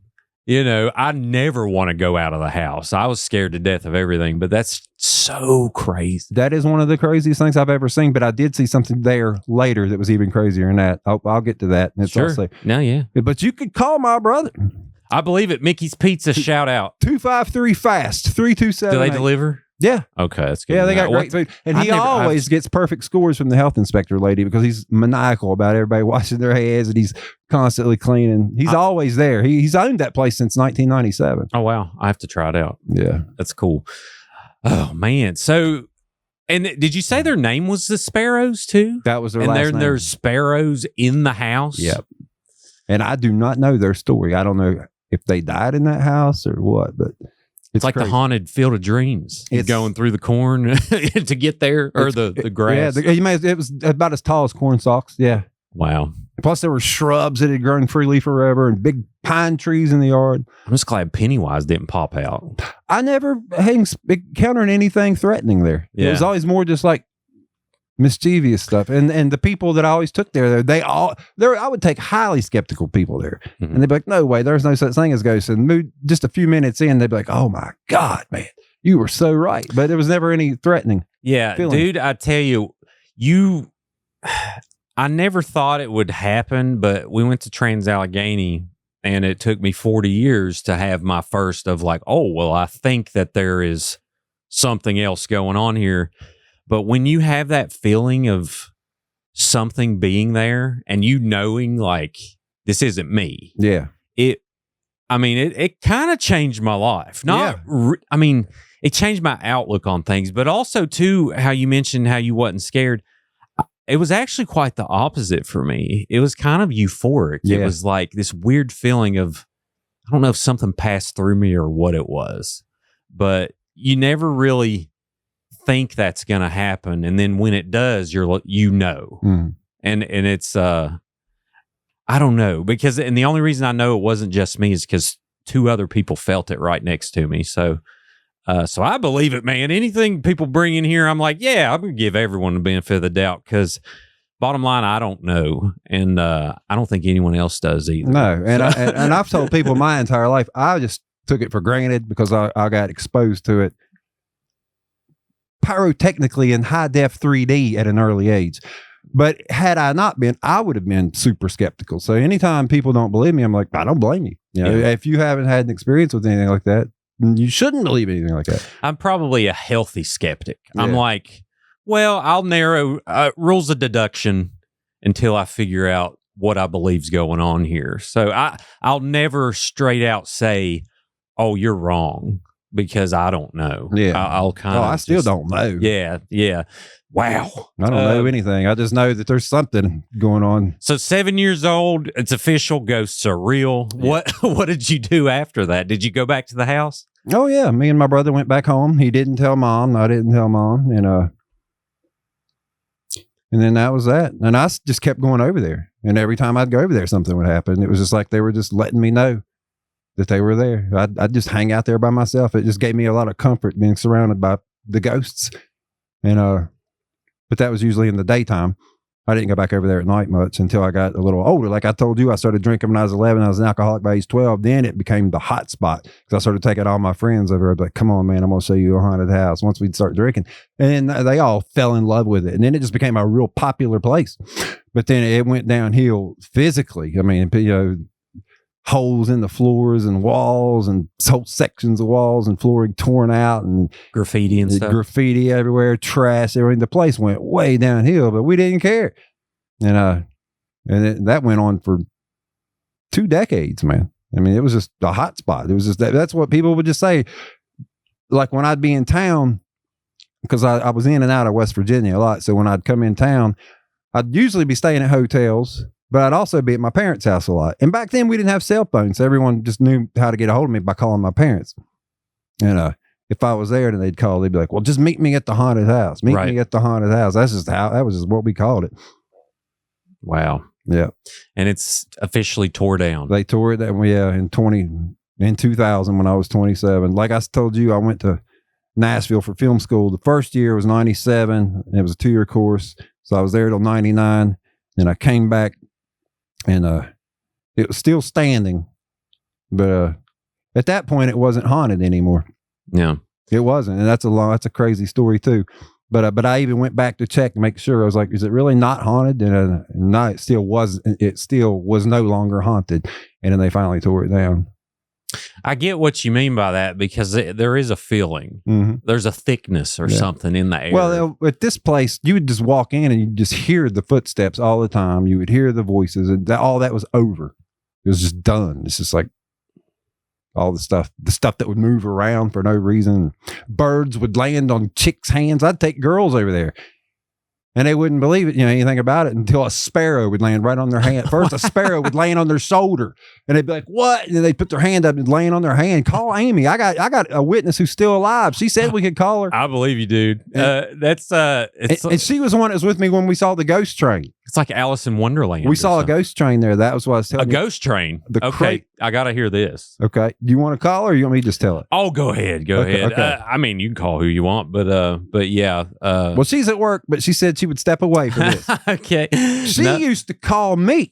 I never want to go out of the house. I was scared to death of everything, but that's so crazy. That is one of the craziest things I've ever seen. But I did see something there later that was even crazier than that. I'll get to that. It's Sure. also- No, yeah. but you could call my brother. I believe it. Mickey's Pizza, shout out. 253 fast 327. Do they deliver? Yeah. Okay, that's good. Yeah, to they know. got great food. And I've he never- always gets perfect scores from the health inspector lady because he's maniacal about everybody washing their hands and he's constantly cleaning. He's always there. He's owned that place since 1997. Oh, wow. I have to try it out. Yeah. That's cool. Oh, man. So, and did you say their name was the Sparrows too? That was their And last name. there's sparrows in the house? Yep. And I do not know their story. I don't know if they died in that house or what, but It's like crazy. the haunted Field of Dreams. You're It's- going through the corn to get there, or the grass. Yeah, it was about as tall as corn stalks. Yeah. Wow. Plus, there were shrubs that had grown freely forever and big pine trees in the yard. I'm just glad Pennywise didn't pop out. I never encountered anything threatening there. It was Yeah. always more just like mischievous stuff. And the people that I always took there, I would take highly skeptical people there. Mhm. And they'd be like, no way, there's no such thing as ghosts. And just a few minutes in, they'd be like, oh my God, man, you were so right. But there was never any threatening. Yeah, feeling. dude, I tell you, I never thought it would happen, but we went to Trans-Allegheny, and it took me 40 years to have my first of like, oh, well, I think that there is something else going on here. But when you have that feeling of something being there and you knowing like, this isn't me, Yeah. it kind of changed my life. It changed my outlook on things, but also too, how you mentioned how you wasn't scared. It was actually quite the opposite for me. It was kind of euphoric. Yeah. It was like this weird feeling of, I don't know if something passed through me or what it was, but you never really think that's going to happen. And then when it does, Mm. and it's, I don't know, because, and the only reason I know it wasn't just me is because 2 other people felt it right next to me. So I believe it, man. Anything people bring in here, I'm like, yeah, I'm going to give everyone the benefit of the doubt because bottom line, I don't know. And I don't think anyone else does either. No. And, and I've told people my entire life, I just took it for granted because I got exposed to it pyrotechnically in high def 3D at an early age. But had I not been, I would have been super skeptical. So anytime people don't believe me, I'm like, I don't blame you. Yeah. If you haven't had an experience with anything like that, you shouldn't believe anything like that. I'm probably a healthy skeptic. I'm Yeah. like, well, I'll narrow rules of deduction until I figure out what I believe's going on here. So I'll never straight out say, oh, you're wrong, because I don't know. Yeah. I'll kind of. I still don't know. Yeah. Yeah. Wow. I don't know anything. I just know that there's something going on. So 7 years old, it's official. Ghosts are real. Yeah. What did you do after that? Did you go back to the house? Oh yeah, me and my brother went back home. He didn't tell mom. I didn't tell mom, and then that was that. And I just kept going over there. And every time I'd go over there, something would happen. It was just like they were just letting me know that they were there. I'd just hang out there by myself. It just gave me a lot of comfort being surrounded by the ghosts. And but that was usually in the daytime. I didn't go back over there at night much until I got a little older. Like I told you, I started drinking when I was 11. I was an alcoholic by age 12. Then it became the hot spot because I started taking all my friends over. I'd be like, come on, man, I'm going to show you a haunted house once we'd start drinking. And they all fell in love with it. And then it just became a real popular place. But then it went downhill physically. I mean, holes in the floors and walls and whole sections of walls and flooring torn out and Graffiti and stuff. graffiti everywhere, trash, everything. The place went way downhill, but we didn't care. And that went on for 2 decades, man. I mean, it was just a hot spot. It was just that's what people would just say. Like when I'd be in town, because I was in and out of West Virginia a lot. So when I'd come in town, I'd usually be staying at hotels, but I'd also be at my parents' house a lot. And back then we didn't have cell phones. So everyone just knew how to get a hold of me by calling my parents. And if I was there, then they'd call. They'd be like, "Well, just meet me at the haunted house. Meet me at the haunted house." That was just what we called it. Wow. Yeah. And it's officially tore down. They tore it down. Yeah, in 2000 when I was 27. Like I told you, I went to Nashville for film school. The first year was 97. It was a 2-year course, so I was there till 99. And I came back, and it was still standing, but at that point, it wasn't haunted anymore. Yeah, it wasn't, and that's a crazy story too. But I even went back to check to make sure. I was like, is it really not haunted? And no, it still was. It still was no longer haunted. And then they finally tore it down. I get what you mean by that, because there is a feeling. Mm-hmm. There's a thickness or something in the air. Well, at this place, you would just walk in and you just hear the footsteps all the time. You would hear the voices, and all that was over. It was just done. It's just like all the stuff that would move around for no reason. Birds would land on chicks' hands. I'd take girls over there, and they wouldn't believe it, anything about it, until a sparrow would land right on their hand. First, a sparrow would land on their shoulder, and they'd be like, "What?" And then they'd put their hand up and land on their hand. Call Amy. I got a witness who's still alive. She said we could call her. I believe you, dude. And she was the one that was with me when we saw the ghost train. It's like Alice in Wonderland. We saw a ghost train there. That was what I was telling you. A ghost train? Okay, I got to hear this. Okay. Do you want to call her, or you want me to just tell it? Oh, go ahead. Go ahead. Okay. I mean, you can call who you want, but yeah. Well, she's at work, but she said she would step away for this. Okay. She used to call me.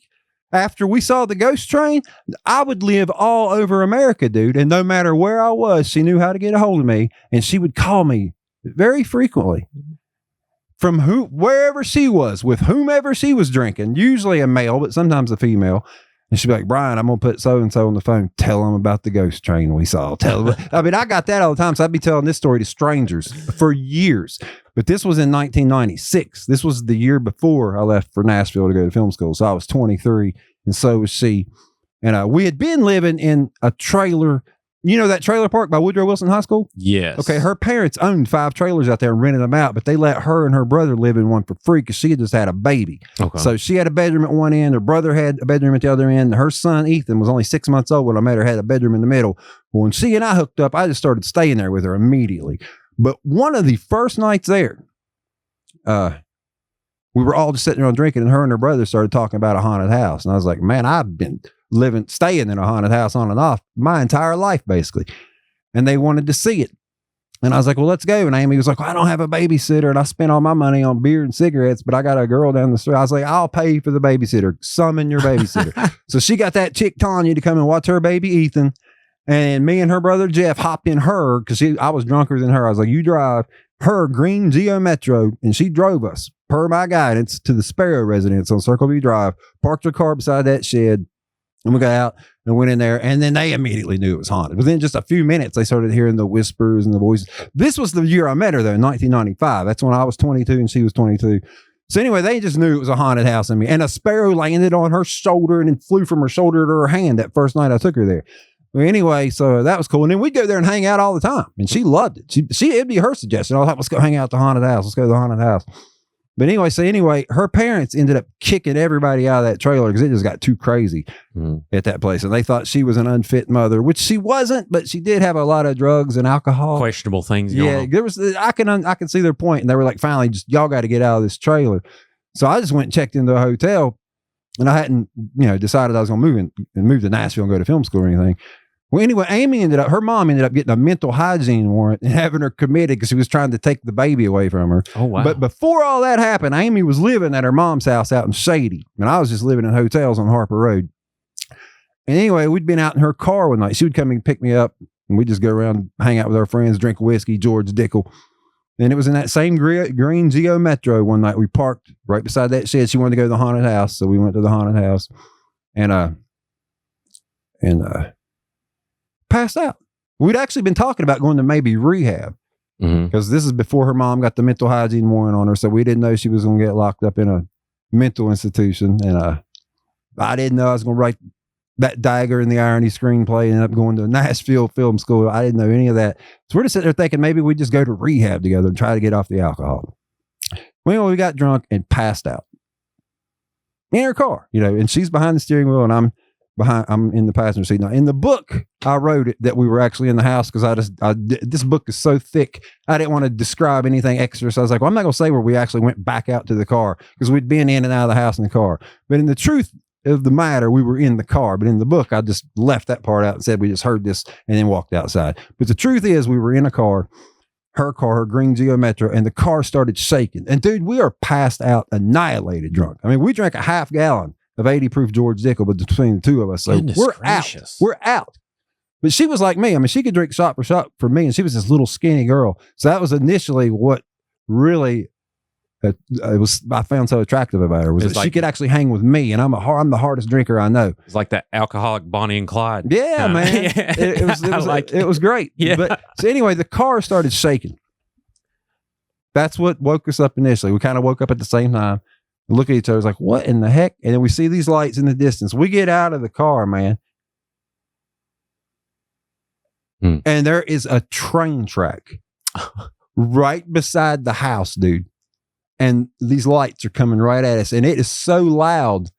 After we saw the ghost train, I would live all over America, dude. And no matter where I was, she knew how to get a hold of me. And she would call me very frequently from wherever she was, with whomever she was drinking, usually a male, but sometimes a female. And she'd be like, "Brian, I'm going to put so-and-so on the phone. Tell them about the ghost train we saw. Tell them." I mean, I got that all the time. So I'd be telling this story to strangers for years. But this was in 1996. This was the year before I left for Nashville to go to film school. So I was 23, and so was she. And we had been living in a trailer. You know that trailer park by Woodrow Wilson High School? Yes. Okay, her parents owned 5 trailers out there and rented them out, but they let her and her brother live in one for free because she had just had a baby. Okay. So she had a bedroom at one end, her brother had a bedroom at the other end. Her son, Ethan, was only 6 months old when I met her, had a bedroom in the middle. Well, when she and I hooked up, I just started staying there with her immediately. But one of the first nights there, we were all just sitting around drinking, and her and her brother started talking about a haunted house. And I was like, man, I've been staying in a haunted house on and off my entire life, basically. And they wanted to see it. And I was like, well, let's go. And Amy was like, well, I don't have a babysitter, and I spent all my money on beer and cigarettes, but I got a girl down the street. I was like, I'll pay for the babysitter. Summon your babysitter. So she got that chick Tanya to come and watch her baby Ethan. And me and her brother Jeff hopped in her, because I was drunker than her. I was like, you drive her green Geo Metro, and she drove us, per my guidance, to the Sparrow residence on Circle View Drive, parked her car beside that shed, and we got out and went in there, and then they immediately knew it was haunted. Within just a few minutes, they started hearing the whispers and the voices. This was the year I met her, though, in 1995. That's when I was 22 and she was 22. So anyway, they just knew it was a haunted house in me. And a sparrow landed on her shoulder and then flew from her shoulder to her hand that first night I took her there. Well, anyway, so that was cool. And then we'd go there and hang out all the time. And she loved it. It'd be her suggestion. I was like, let's go hang out at the haunted house. Let's go to the haunted house. But anyway, her parents ended up kicking everybody out of that trailer because it just got too crazy at that place. And they thought she was an unfit mother, which she wasn't, but she did have a lot of drugs and alcohol. Questionable things going on. There was, I can see their point. And they were like, finally, just y'all got to get out of this trailer. So I just went and checked into a hotel, and I hadn't, decided I was going to move to Nashville and go to film school or anything. Well, anyway, her mom ended up getting a mental hygiene warrant and having her committed because she was trying to take the baby away from her. Oh, wow. But before all that happened, Amy was living at her mom's house out in Shady, and I was just living in hotels on Harper Road. And anyway, we'd been out in her car one night. She would come and pick me up, and we'd just go around, hang out with our friends, drink whiskey, George Dickel. And it was in that same green Geo Metro one night. We parked right beside that shed. She wanted to go to the haunted house, so we went to the haunted house. And passed out. We'd actually been talking about going to maybe rehab because this is before her mom got the mental hygiene warrant on her, so we didn't know she was going to get locked up in a mental institution. And I didn't know I was going to write that Dagger in the Irony screenplay and end up going to Nashville Film School. I didn't know any of that. So we're just sitting there thinking maybe we just go to rehab together and try to get off the alcohol. Well, we got drunk and passed out in her car, and she's behind the steering wheel and I'm behind. I'm in the passenger seat now. In the book, I wrote it that we were actually in the house because this book is so thick. I didn't want to describe anything extra. So I was like, well, I'm not going to say where we actually went back out to the car because we'd been in and out of the house in the car. But in the truth of the matter, we were in the car. But in the book, I just left that part out and said we just heard this and then walked outside. But the truth is, we were in a car. Her car, her green Geo Metro, and the car started shaking. And dude, we are passed out, annihilated drunk. I mean, we drank a half gallon of 80 proof George Dickel between the two of us. So Goodness we're gracious. out. We're out. But she was like me. I mean, she could drink shot for shot for me, and she was this little skinny girl. So that was initially what really I found so attractive about her was that she could actually hang with me, and I'm the hardest drinker I know. It's like that alcoholic Bonnie and Clyde. Yeah, man. Yeah. It was great. Yeah. But so anyway, the car started shaking. That's what woke us up initially. We kind of woke up at the same time. We look at each other, it's like, what in the heck? And then we see these lights in the distance. We get out of the car, man. And there is a train track right beside the house, dude. And these lights are coming right at us. And it is so loud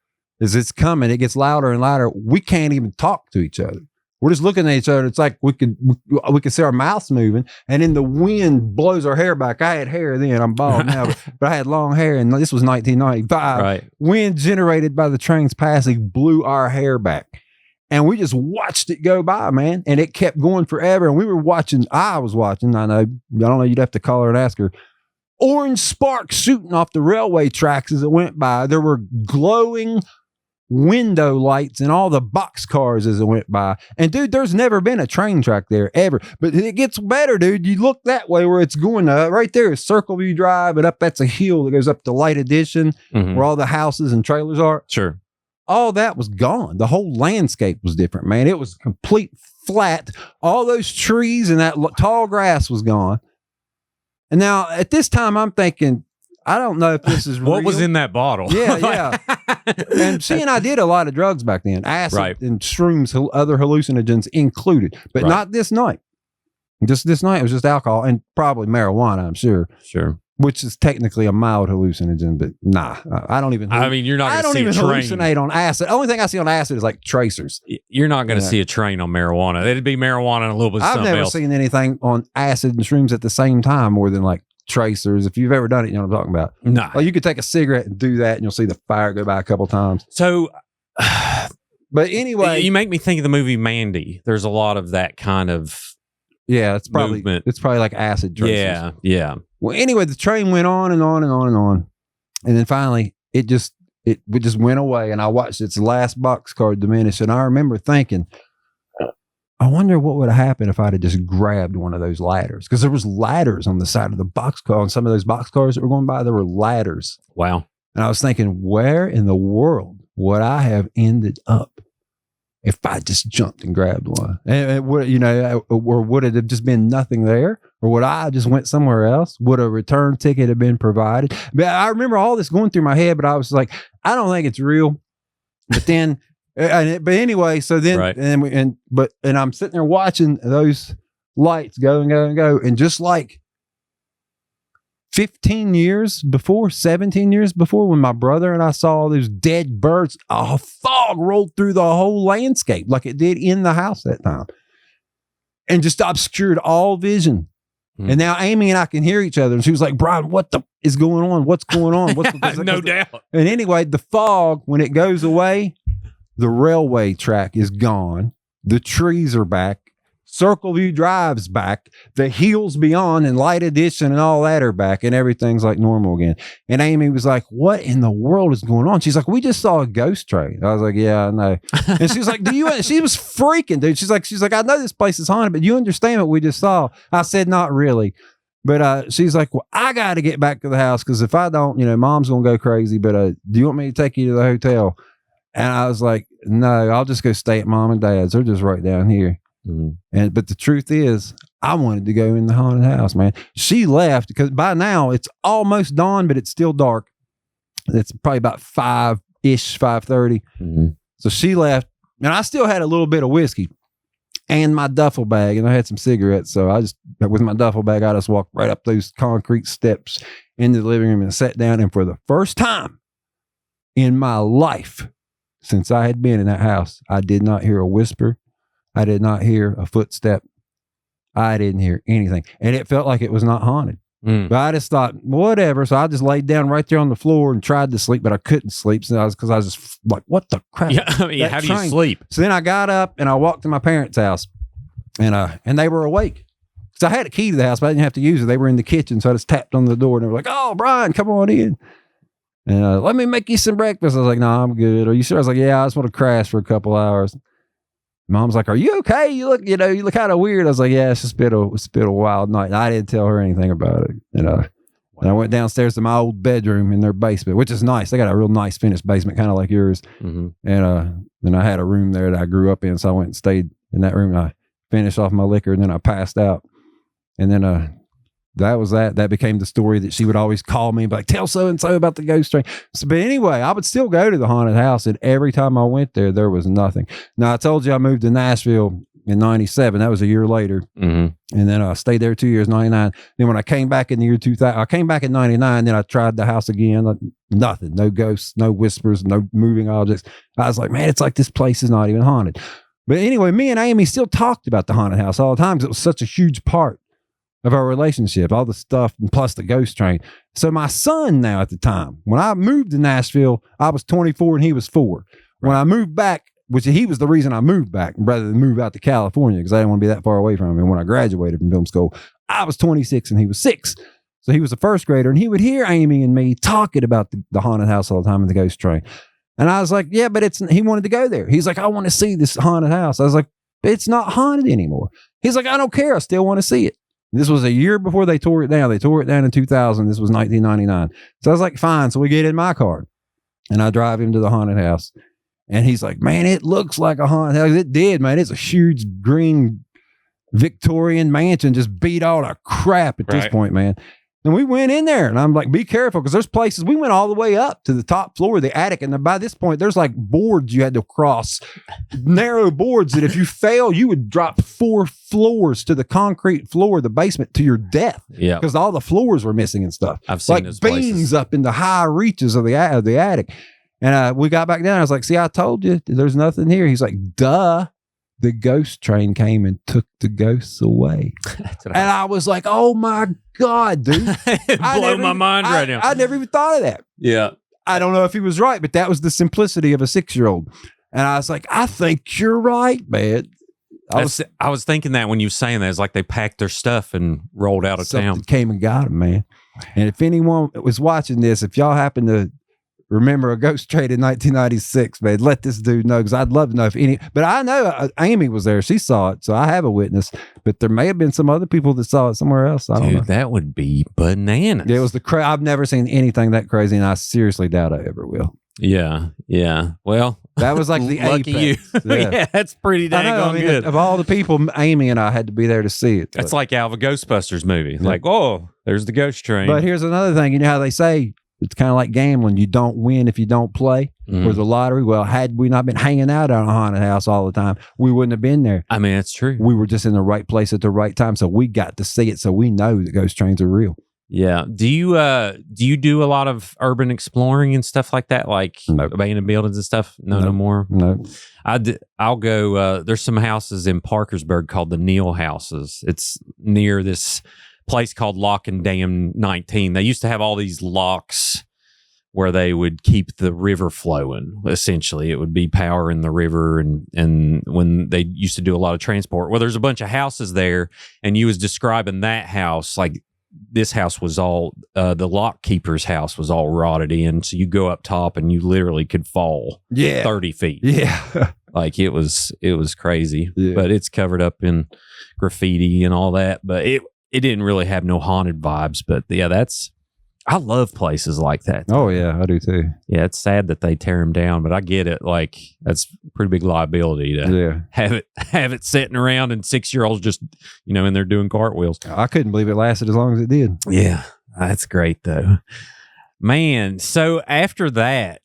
as it's coming. It gets louder and louder. We can't even talk to each other. We're just looking at each other. It's like we could see our mouths moving. And then the wind blows our hair back. I had hair then. I'm bald now. But I had long hair. And this was 1995. Right. Wind generated by the train's passing blew our hair back. And we just watched it go by, man. And it kept going forever. And I was watching. I don't know. You'd have to call her and ask her. Orange sparks shooting off the railway tracks as it went by. There were glowing window lights in all the boxcars as it went by. And dude, there's never been a train track there ever. But it gets better, dude. You look that way where it's going. Right there is Circleview Drive, and up that's a hill that goes up to Light Edition, where all the houses and trailers are. Sure. All that was gone. The whole landscape was different, man. It was complete flat. All those trees and that tall grass was gone. And now at this time, I'm thinking, I don't know if this is real. What was in that bottle? Yeah. And she and I did a lot of drugs back then, acid and shrooms, other hallucinogens included, but not this night. Just this night, it was just alcohol and probably marijuana, I'm sure. Sure. Which is technically a mild hallucinogen, but nah, I don't even. I mean, you're not going to see a train. Hallucinate on acid. The only thing I see on acid is like tracers. You're not going to see a train on marijuana. It'd be marijuana and a little bit of something else. I've never seen anything on acid and shrooms at the same time more than like tracers. If you've ever done it, you know what I'm talking about. No. Like you could take a cigarette and do that and you'll see the fire go by a couple times. So, but anyway. You make me think of the movie Mandy. There's a lot of that kind of it's probably movement. It's probably like acid tracers. Yeah. Well, anyway, the train went on and on and on and on. And then finally, it just went away. And I watched its last boxcar diminish. And I remember thinking, I wonder what would have happened if I'd have just grabbed one of those ladders. Because there was ladders on the side of the boxcar. On some of those boxcars that were going by, there were ladders. Wow. And I was thinking, where in the world would I have ended up if I just jumped and grabbed one? And would, or would it have just been nothing there? Or would I have just went somewhere else? Would a return ticket have been provided? But I remember all this going through my head, but I was like, I don't think it's real. But then, but anyway, so then, and I'm sitting there watching those lights go and go and go. And just like 17 years before, when my brother and I saw those dead birds, a fog rolled through the whole landscape like it did in the house that time and just obscured all vision. And now Amy and I can hear each other. And she was like, Brian, what the is going on? What's going on? No doubt. And anyway, the fog, when it goes away, the railway track is gone. The trees are back. Circleview Drive's back. The hills beyond and Light Edition and all that are back. And everything's like normal again. And Amy was like, what in the world is going on? She's like, we just saw a ghost train. I was like, yeah, I know. And she's like, she was freaking, dude. She's like, I know this place is haunted, but you understand what we just saw? I said, not really. But she's like, well, I got to get back to the house because if I don't, mom's going to go crazy. But do you want me to take you to the hotel? And I was like, no, I'll just go stay at mom and dad's. They're just right down here. But the truth is, I wanted to go in the haunted house, man. She left because by now it's almost dawn, but it's still dark. It's probably about 5:30. So she left, and I still had a little bit of whiskey and my duffel bag, and I had some cigarettes. So I just, with my duffel bag, I just walked right up those concrete steps into the living room and sat down. And for the first time in my life, since I had been in that house, I did not hear a whisper. I did not hear a footstep. I didn't hear anything. And it felt like it was not haunted. But I just thought, whatever. So I just laid down right there on the floor and tried to sleep, but I couldn't sleep. So because I was just like, what the crap? Yeah, I mean, how do you sleep? So then I got up and I walked to my parents' house, and they were awake. So I had a key to the house, but I didn't have to use it. They were in the kitchen. So I just tapped on the door and they were like, oh, Brian, come on in. And let me make you some breakfast. I was like, no, I'm good. Are you sure? I was like, yeah, I just want to crash for a couple hours. Mom's like, are you okay? You look kind of weird. I was like, yeah, it's been a wild night. And I didn't tell her anything about it. And I went downstairs to my old bedroom in their basement, which is nice. They got a real nice finished basement, kind of like yours. Mm-hmm. And then I had a room there that I grew up in. So I went and stayed in that room. And I finished off my liquor and then I passed out. And then that was that. That became the story that she would always call me and be like, tell so-and-so about the ghost train. So, but anyway, I would still go to the haunted house, and every time I went there was nothing. Now, I told you I moved to Nashville in 97. That was a year later. Mm-hmm. And then I stayed there 2 years, 99. Then when I came back in the year 2000, I came back in 99. Then I tried the house again. Nothing. No ghosts, no whispers, no moving objects. I was like, man, it's like this place is not even haunted. But anyway, me and Amy still talked about the haunted house all the time because it was such a huge part of our relationship, all the stuff, and plus the ghost train. So my son now at the time, when I moved to Nashville, I was 24 and he was 4. When I moved back, which he was the reason I moved back rather than move out to California because I didn't want to be that far away from him. And when I graduated from film school, I was 26 and he was 6. So he was a first grader, and he would hear Amy and me talking about the haunted house all the time and the ghost train. And I was like, yeah, but he wanted to go there. He's like, I want to see this haunted house. I was like, it's not haunted anymore. He's like, I don't care. I still want to see it. This was a year before they tore it down. They tore it down in 2000. This was 1999. So I was like, fine. So we get in my car and I drive him to the haunted house. And he's like, man, it looks like a haunted house. It did, man. It's a huge green Victorian mansion, just beat all the crap at this point, man. And we went in there and I'm like, be careful because there's places. We went all the way up to the top floor of the attic. And by this point, there's like boards you had to cross, narrow boards that if you fell, you would drop 4 floors to the concrete floor of the basement to your death. Yeah. Because all the floors were missing and stuff. I've seen like those beams places up in the high reaches of the attic. And we got back down. I was like, see, I told you there's nothing here. He's like, duh. The ghost train came and took the ghosts away. And I was like, oh my God, dude. It blew my mind right now. I never even thought of that. Yeah. I don't know if he was right, but that was the simplicity of a 6-year-old. And I was like, I think you're right, man. I was thinking that when you were saying that, it's like they packed their stuff and rolled out of town. Came and got him, man. And if anyone was watching this, if y'all happen to remember a ghost train in 1996, man, let this dude know, because I'd love to know if any, but I know Amy was there. She saw it. So I have a witness, but there may have been some other people that saw it somewhere else. I don't know. That would be bananas. Yeah, it was I've never seen anything that crazy, and I seriously doubt I ever will. Yeah. Yeah. Well, that was like the lucky apex. You. Yeah, that's pretty dang good. Of all the people, Amy and I had to be there to see it. That's like out of a Ghostbusters movie. Yeah. Like, oh, there's the ghost train. But here's another thing. You know how they say, it's kind of like gambling. You don't win if you don't play. Mm-hmm. Or the lottery. Well, had we not been hanging out on a haunted house all the time, we wouldn't have been there. I mean, that's true. We were just in the right place at the right time. So we got to see it. So we know that ghost trains are real. Yeah. Do you do a lot of urban exploring and stuff like that? Like abandoned buildings and stuff? No more? No. I'll go, there's some houses in Parkersburg called the Neal houses. It's near this place called Lock and Dam 19. They used to have all these locks where they would keep the river flowing. Essentially, it would be power in the river, and when they used to do a lot of transport. Well, there's a bunch of houses there, and you was describing that house like this house was all the lock keeper's house was all rotted in, so you go up top and you literally could fall 30 feet. Yeah. Like it was crazy. Yeah. But it's covered up in graffiti and all that, but it didn't really have no haunted vibes. But yeah, I love places like that. Oh yeah, I do too. Yeah, it's sad that they tear them down, but I get it. Like that's a pretty big liability to have it sitting around and 6-year-olds just in there doing cartwheels. I couldn't believe it lasted as long as it did. Yeah, that's great though, man. So after that,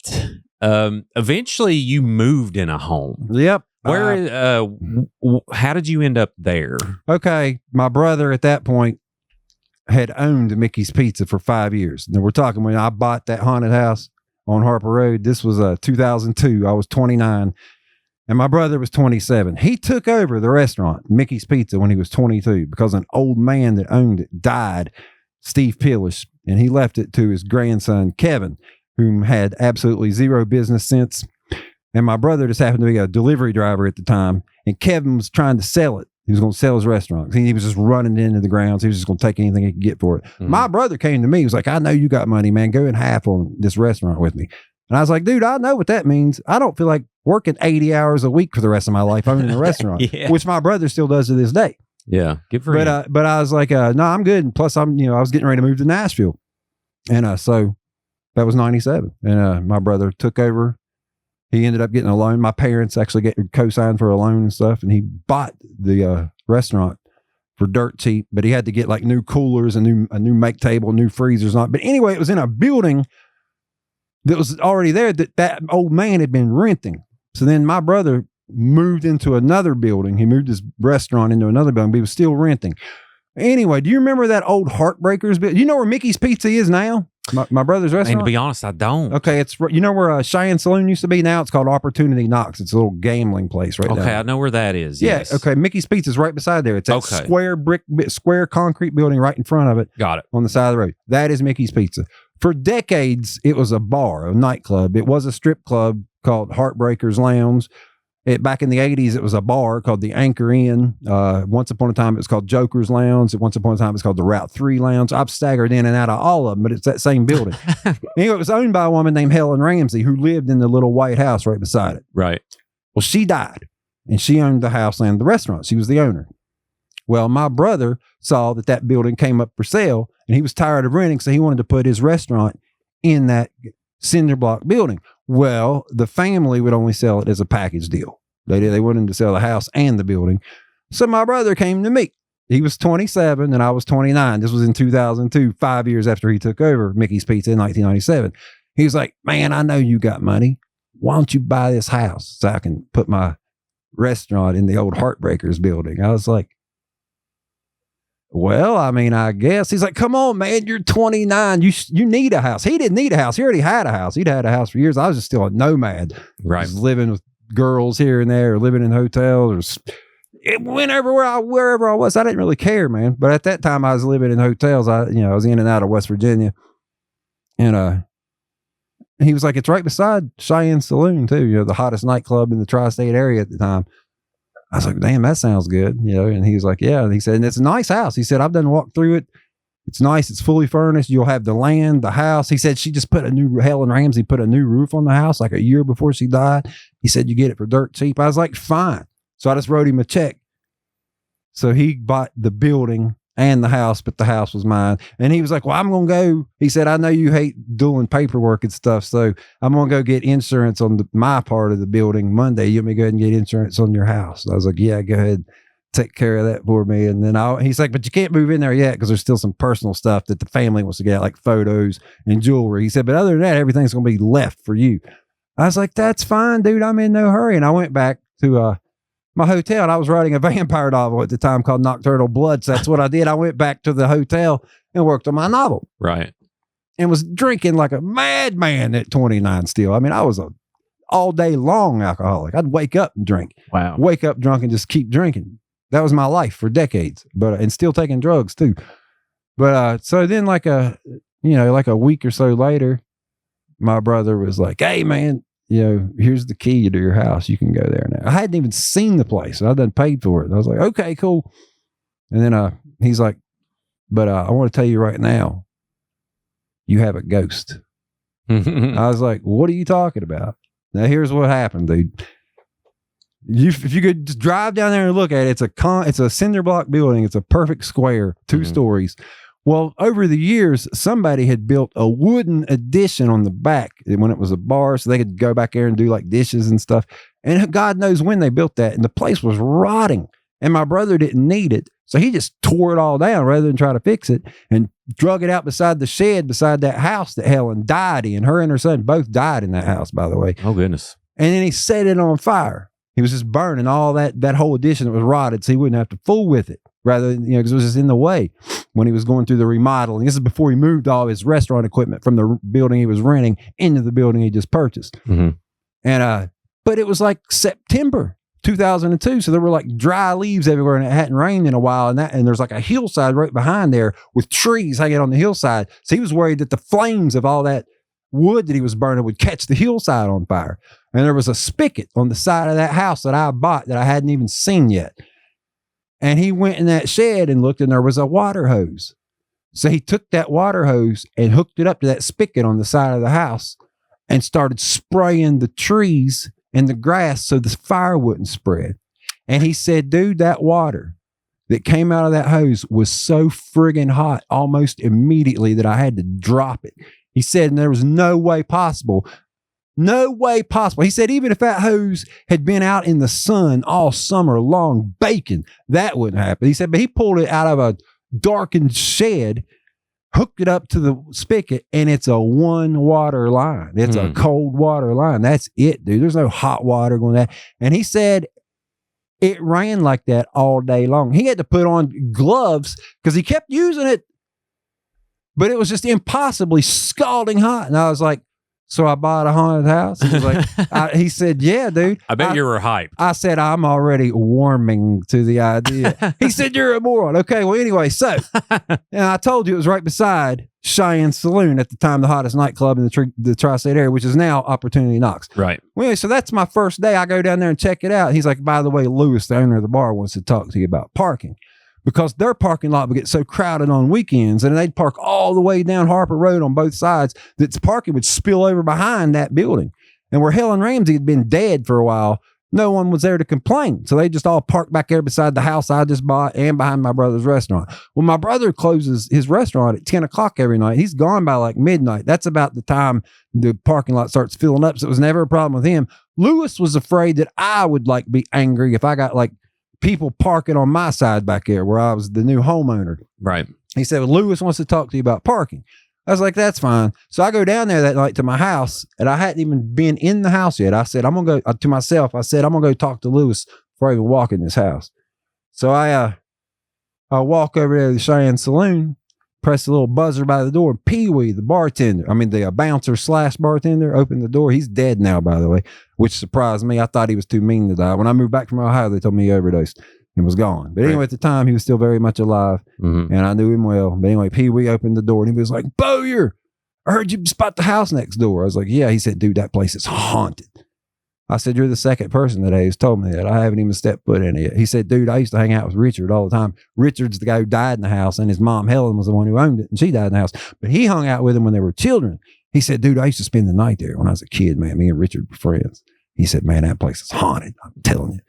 eventually you moved in a home. Yep. How did you end up there? Okay, my brother at that point had owned Mickey's Pizza for 5 years. Now we're talking when I bought that haunted house, on Harper Road. This was 2002. I was 29 and my brother was 27. He took over the restaurant, Mickey's Pizza, when he was 22 because an old man that owned it died, Steve Pillish, and he left it to his grandson, Kevin, whom had absolutely zero business sense. And my brother just happened to be a delivery driver at the time. And Kevin was trying to sell it. He was going to sell his restaurant. He was just running into the grounds. He was just going to take anything he could get for it. Mm-hmm. My brother came to me. He was like, I know you got money, man. Go in half on this restaurant with me. And I was like, dude, I know what that means. I don't feel like working 80 hours a week for the rest of my life owning a restaurant, which my brother still does to this day. Yeah. Good for him. But I was like, no, I'm good. And plus I was getting ready to move to Nashville. And so that was 97. And my brother took over. He ended up getting a loan. My parents actually co-signed for a loan and stuff. And he bought the restaurant for dirt cheap, but he had to get like new coolers, a new make table, new freezers. But anyway, it was in a building that was already there that old man had been renting. So then my brother moved into another building. He moved his restaurant into another building, but he was still renting. Anyway, do you remember that old Heartbreakers building? You know where Mickey's Pizza is now? My brother's restaurant? And to be honest, I don't. Okay, you know where Cheyenne Saloon used to be? Now it's called Opportunity Knox. It's a little gambling place right now. Okay, I know where that is. Yeah, yes. Okay, Mickey's Pizza is right beside there. It's that square concrete building right in front of it. Got it. On the side of the road. That is Mickey's Pizza. For decades, it was a bar, a nightclub. It was a strip club called Heartbreakers Lounge. Back in the 80s, it was a bar called the Anchor Inn. Once upon a time, it was called Joker's Lounge. Once upon a time, it's called the Route 3 Lounge. I've staggered in and out of all of them, but it's that same building. Anyway, it was owned by a woman named Helen Ramsey who lived in the little white house right beside it. Right. Well, she died, and she owned the house and the restaurant. She was the owner. Well, my brother saw that building came up for sale, and he was tired of renting, so he wanted to put his restaurant in that cinder block building. Well, the family would only sell it as a package deal. They wanted to sell the house and the building. So my brother came to me. He was 27 and I was 29. This was in 2002, 5 years after he took over Mickey's Pizza in 1997. He was like, man, I know you got money. Why don't you buy this house so I can put my restaurant in the old Heartbreakers building? I was like, well, I mean, I guess. He's like, come on, man, you're 29. You need a house. He didn't need a house. He already had a house. He'd had a house for years. I was just still a nomad. Right. Just living with girls here and there, or living in hotels, or wherever I was. I didn't really care, man. But at that time, I was living in hotels. I was in and out of West Virginia. And he was like, it's right beside Cheyenne Saloon, too. The hottest nightclub in the tri-state area at the time. I was like, damn, that sounds good. And he was like, yeah. And he said, and it's a nice house. He said, I've done walk through it. It's nice. It's fully furnished. You'll have the land, the house. He said Helen Ramsey put a new roof on the house like a year before she died. He said, you get it for dirt cheap. I was like, fine. So I just wrote him a check. So he bought the building and the house, but the house was mine. And he was like, well, I'm going to go. He said, I know you hate doing paperwork and stuff. So I'm going to go get insurance on my part of the building Monday. You want me to go ahead and get insurance on your house? And I was like, yeah, go ahead. Take care of that for me. And then he's like, but you can't move in there yet because there's still some personal stuff that the family wants to get, like photos and jewelry. He said, but other than that, everything's going to be left for you. I was like, that's fine, dude. I'm in no hurry. And I went back to my hotel, and I was writing a vampire novel at the time called Nocturnal Blood. So that's what I did. I went back to the hotel and worked on my novel. Right. And was drinking like a madman at 29 still. I mean, I was a all day long alcoholic. I'd wake up and drink. Wow. Wake up drunk and just keep drinking. That was my life for decades, and still taking drugs too. But so then like a week or so later, my brother was like, hey man, here's the key to your house. You can go there now. I hadn't even seen the place. I done paid for it. And I was like, okay, cool. And then he's like, but I want to tell you right now, you have a ghost. I was like, what are you talking about? Now here's what happened, dude. If you could just drive down there and look at it, it's a cinder block building. It's a perfect square, 2 stories. Well, over the years, somebody had built a wooden addition on the back when it was a bar, so they could go back there and do like dishes and stuff. And God knows when they built that. And the place was rotting. And my brother didn't need it. So he just tore it all down rather than try to fix it and drug it out beside the shed beside that house that Helen died in. Her and her son both died in that house, by the way. Oh, goodness. And then he set it on fire. He was just burning all that whole addition that was rotted so he wouldn't have to fool with it rather than, because it was just in the way. when he was going through the remodeling. This is before he moved all his restaurant equipment from the building he was renting into the building he just purchased. Mm-hmm. And but it was like September 2002, so there were like dry leaves everywhere, and it hadn't rained in a while. And there's like a hillside right behind there with trees hanging on the hillside. So he was worried that the flames of all that wood that he was burning would catch the hillside on fire. And there was a spigot on the side of that house that I bought that I hadn't even seen yet. And he went in that shed and looked, and there was a water hose. So he took that water hose and hooked it up to that spigot on the side of the house and started spraying the trees and the grass so the fire wouldn't spread. And he said, dude, that water that came out of that hose was so friggin' hot almost immediately that I had to drop it. He said, and there was no way possible. He said, even if that hose had been out in the sun all summer long baking, that wouldn't happen. He said, but he pulled it out of a darkened shed, hooked it up to the spigot, and it's a one water line. It's a cold water line. That's it, dude. There's no hot water going there. And he said it ran like that all day long. He had to put on gloves because he kept using it, but it was just impossibly scalding hot. And I was like, so I bought a haunted house? He was like, he said, yeah, dude. I bet you were hyped. I said, I'm already warming to the idea. He said, you're a moron. Okay, well, anyway, so, and I told you it was right beside Cheyenne Saloon, at the time the hottest nightclub in the tri-state area, which is now Opportunity Knocks. Right. Well, anyway, so that's my first day. I go down there and check it out. He's like, by the way, Lewis, the owner of the bar, wants to talk to you about parking. Because their parking lot would get so crowded on weekends, and they'd park all the way down Harper Road on both sides, that the parking would spill over behind that building. And where Helen Ramsey had been dead for a while, no one was there to complain. So they just all parked back there beside the house I just bought and behind my brother's restaurant. Well, my brother closes his restaurant at 10 o'clock every night. He's gone by like midnight. That's about the time the parking lot starts filling up. So it was never a problem with him. Lewis was afraid that I would like be angry if I got like people parking on my side back there where I was the new homeowner. Right. He said, well, Lewis wants to talk to you about parking. I was like, that's fine. So I go down there that night to my house, and I hadn't even been in the house yet. I said, I'm going to go to myself. I said, I'm going to go talk to Lewis before I even walk in this house. So I walk over there to the Cheyenne Saloon, press the little buzzer by the door, and Pee-wee, the bartender, the bouncer / bartender, opened the door. He's dead now, by the way, which surprised me. I thought he was too mean to die. When I moved back from Ohio, they told me he overdosed and was gone. But anyway, at the time, he was still very much alive, and I knew him well. But anyway, Pee-wee opened the door, and he was like, Bowyer, I heard you spot the house next door. I was like, yeah. He said, dude, that place is haunted. I said, you're the second person today who's told me that. I haven't even stepped foot in it yet. He said, dude, I used to hang out with Richard all the time. Richard's the guy who died in the house, and his mom, Helen, was the one who owned it, and she died in the house. But he hung out with him when they were children. He said, dude, I used to spend the night there when I was a kid, man. Me and Richard were friends. He said, man, that place is haunted. I'm telling you.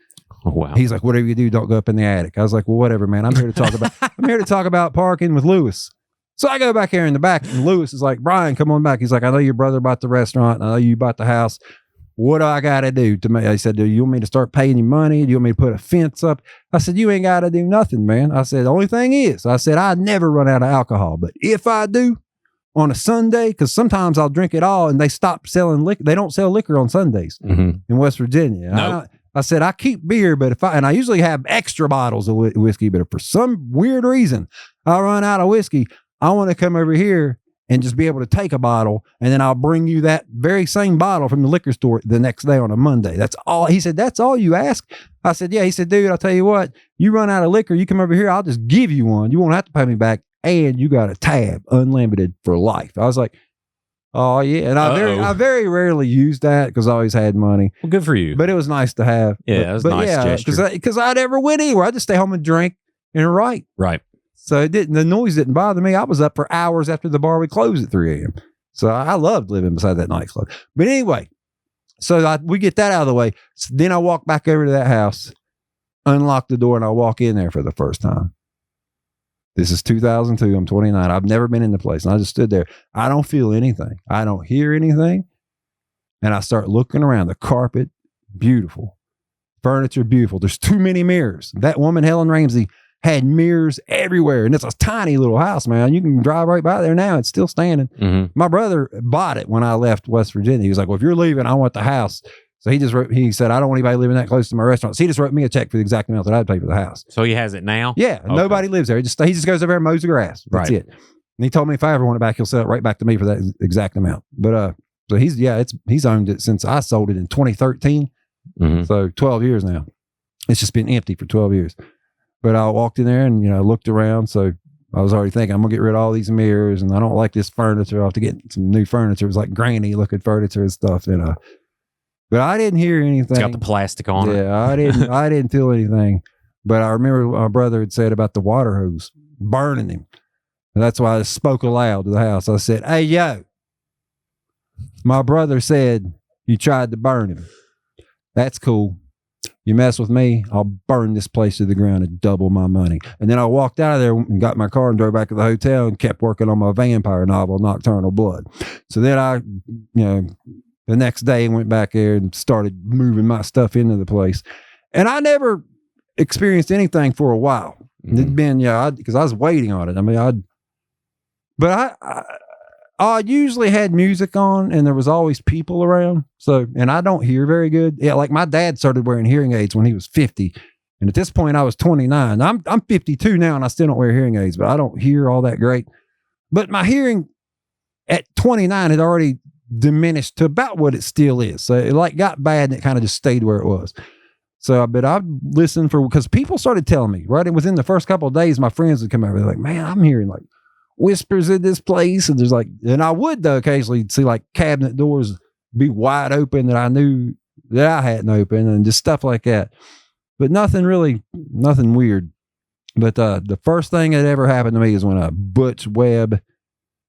Oh, wow. He's like, whatever you do, don't go up in the attic. I was like, well, whatever, man. I'm here to talk about parking with Lewis. So I go back here in the back, and Lewis is like, Brian, come on back. He's like, I know your brother bought the restaurant. I know you bought the house. What do I got to do to make? I said, do you want me to start paying you money? Do you want me to put a fence up? I said, you ain't got to do nothing, man. I said, the only thing is, I said, I never run out of alcohol. But if I do on a Sunday, because sometimes I'll drink it all and they stop selling liquor. They don't sell liquor on Sundays in West Virginia. Nope. I said, I keep beer, but I usually have extra bottles of whiskey, but if for some weird reason I run out of whiskey, I want to come over here and just be able to take a bottle, and then I'll bring you that very same bottle from the liquor store the next day on a Monday. That's all. He said, that's all you ask? I said, yeah. He said, dude, I'll tell you what, you run out of liquor, you come over here, I'll just give you one. You won't have to pay me back, and you got a tab, unlimited for life. I was like, oh, yeah. And I very rarely used that because I always had money. Well, good for you. But it was nice to have. Yeah, it was a nice gesture. Because I never went anywhere. I just stay home and drink and write. Right. So the noise didn't bother me. I was up for hours after the bar would close at 3 a.m. So I loved living beside that nightclub. But anyway, so we get that out of the way. So then I walk back over to that house, unlock the door, and I walk in there for the first time. This is 2002. I'm 29. I've never been in the place. And I just stood there. I don't feel anything. I don't hear anything. And I start looking around. The carpet, beautiful. Furniture, beautiful. There's too many mirrors. That woman, Helen Ramsey, had mirrors everywhere. And it's a tiny little house, man. You can drive right by there now. It's still standing. My brother bought it when I left West Virginia. He was like, well, if you're leaving, I want the house So he said, I don't want anybody living that close to my restaurant. So he just wrote me a check for the exact amount that I'd pay for the house. So he has it now? Yeah. Okay. Nobody lives there. He just goes over there and mows the grass. That's it. And he told me if I ever want it back, he'll sell it right back to me for that exact amount. But so he's owned it since I sold it in 2013. Mm-hmm. So 12 years now. It's just been empty for 12 years. But I walked in there and, looked around. So I was already thinking, I'm going to get rid of all these mirrors, and I don't like this furniture. I'll have to get some new furniture. It was like granny looking furniture and stuff. But I didn't hear anything. It's got the plastic on it. Yeah, I didn't feel anything. But I remember my brother had said about the water hose burning him. And that's why I spoke aloud to the house. I said, hey, yo, my brother said you tried to burn him. That's cool. You mess with me, I'll burn this place to the ground and double my money. And then I walked out of there and got my car and drove back to the hotel and kept working on my vampire novel, Nocturnal Blood. So then I, the next day went back there and started moving my stuff into the place. And I never experienced anything for a while. Mm-hmm. It'd been, because I was waiting on it. I mean, I usually had music on and there was always people around. So, and I don't hear very good. Yeah. Like my dad started wearing hearing aids when he was 50. And at this point I was 29. I'm 52 now and I still don't wear hearing aids, but I don't hear all that great. But my hearing at 29 had already diminished to about what it still is. So it got bad and it kind of just stayed where it was. So, but I listened because people started telling me, right? And within the first couple of days, my friends would come over. They're like, man, I'm hearing like whispers in this place. And and I would though occasionally see like cabinet doors be wide open that I knew that I hadn't opened and just stuff like that. But nothing weird. But the first thing that ever happened to me is when Butch Webb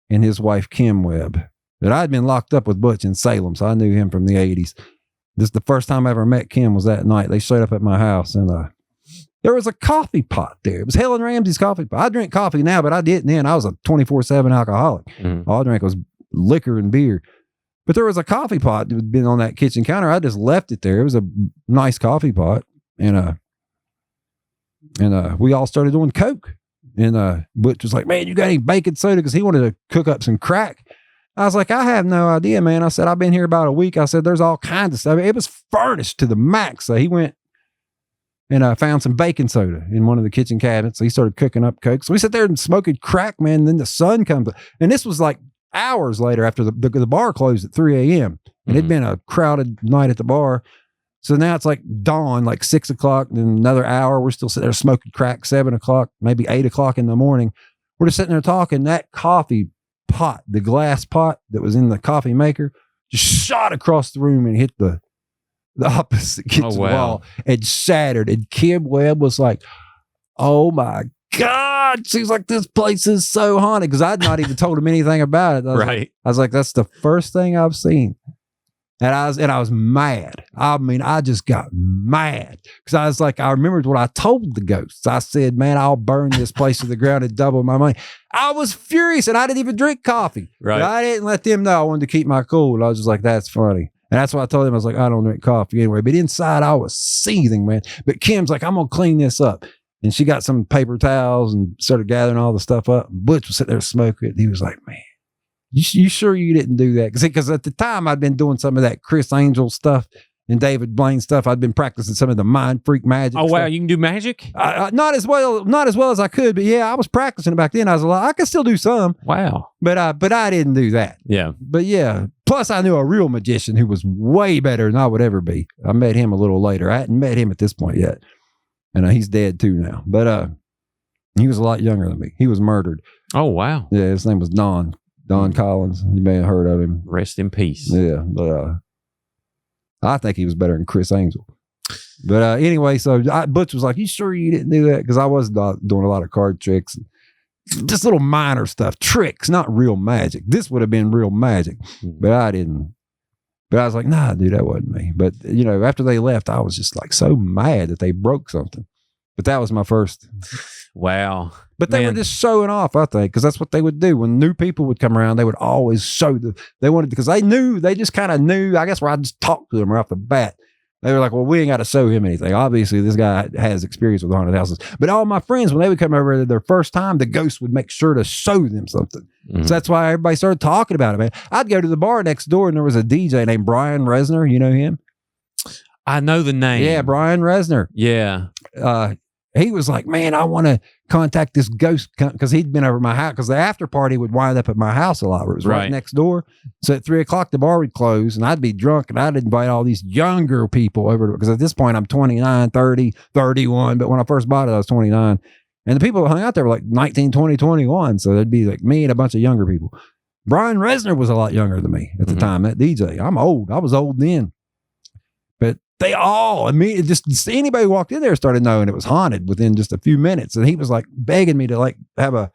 and his wife Kim Webb, that I'd been locked up with Butch in Salem. So I knew him from the 80s. This is the first time I ever met Kim was that night. They showed up at my house and there was a coffee pot there. It was Helen Ramsey's coffee pot. I drink coffee now, but I didn't then. I was a 24/7 alcoholic. Mm-hmm. All I drank was liquor and beer. But there was a coffee pot that had been on that kitchen counter. I just left it there. It was a nice coffee pot. And we all started doing coke. And Butch was like, man, you got any baking soda? Because he wanted to cook up some crack. I was like, I have no idea, man. I said, I've been here about a week. I said, there's all kinds of stuff. It was furnished to the max. So he went and found some baking soda in one of the kitchen cabinets. So he started cooking up coke. So we sat there and smoking crack, man. And then the sun comes. And this was like hours later after the bar closed at 3 a.m. And it'd been a crowded night at the bar. So now it's like dawn, like 6 o'clock, then another hour. We're still sitting there smoking crack, 7 o'clock, maybe 8 o'clock in the morning. We're just sitting there talking. That coffee pot, the glass pot that was in the coffee maker, just shot across the room and hit the opposite kitchen wall and shattered. And Kim Webb was like, oh my God, seems like this place is so haunted. Because I'd not even told him anything about it. I was like, that's the first thing I've seen. And I was mad. I mean, I just got mad because I was like, I remembered what I told the ghosts. I said, man, I'll burn this place to the ground and double my money. I was furious and I didn't even drink coffee. Right. But I didn't let them know. I wanted to keep my cool. And I was just like, that's funny. And that's what I told him. I was like, I don't drink coffee anyway. But inside I was seething, man. But Kim's like, I'm going to clean this up. And she got some paper towels and started gathering all the stuff up. Butch was sitting there smoking it. And he was like, man, you sure you didn't do that? Because at the time I'd been doing some of that Chris Angel stuff and David Blaine stuff. I'd been practicing some of the mind freak magic. Oh, wow. Stuff. You can do magic? Not as well as I could, but yeah, I was practicing it back then. I could still do some. Wow. But I didn't do that. Yeah. But yeah. Plus I knew a real magician who was way better than I would ever be. I met him a little later. I hadn't met him at this point yet. And he's dead too now. But he was a lot younger than me. He was murdered. Oh, wow. Yeah. His name was Don Collins. You may have heard of him. Rest in peace. Yeah, but I think he was better than Chris Angel. But anyway, so Butch was like, you sure you didn't do that? Because I was doing a lot of card tricks. Just little minor stuff. Tricks, not real magic. This would have been real magic. But I didn't. But I was like, nah, dude, that wasn't me. But, after they left, I was just like so mad that they broke something. But that was my first. Wow. But they were just showing off, I think, because that's what they would do. When new people would come around, they would always show because they just kind of knew, I guess, where I just talked to them right off the bat. They were like, well, we ain't got to show him anything. Obviously, this guy has experience with haunted houses. But all my friends, when they would come over their first time, the ghost would make sure to show them something. Mm-hmm. So that's why everybody started talking about it, man. I'd go to the bar next door and there was a DJ named Brian Resner. You know him? I know the name. Yeah, Brian Resner. Yeah. He was like, man, I want to contact this ghost, because he'd been over my house, because the after party would wind up at my house a lot, where it was right next door. So at 3:00 the bar would close, and I'd be drunk, and I'd invite all these younger people over, because at this point I'm 29, 30, 31, but when I first bought it I was 29, and the people who hung out there were like 19, 20, 21, so there'd be like me and a bunch of younger people. Brian Resner was a lot younger than me at the time, that DJ. I'm old. I was old then. But they all, just anybody who walked in there started knowing it was haunted within just a few minutes. And he was like begging me to like have a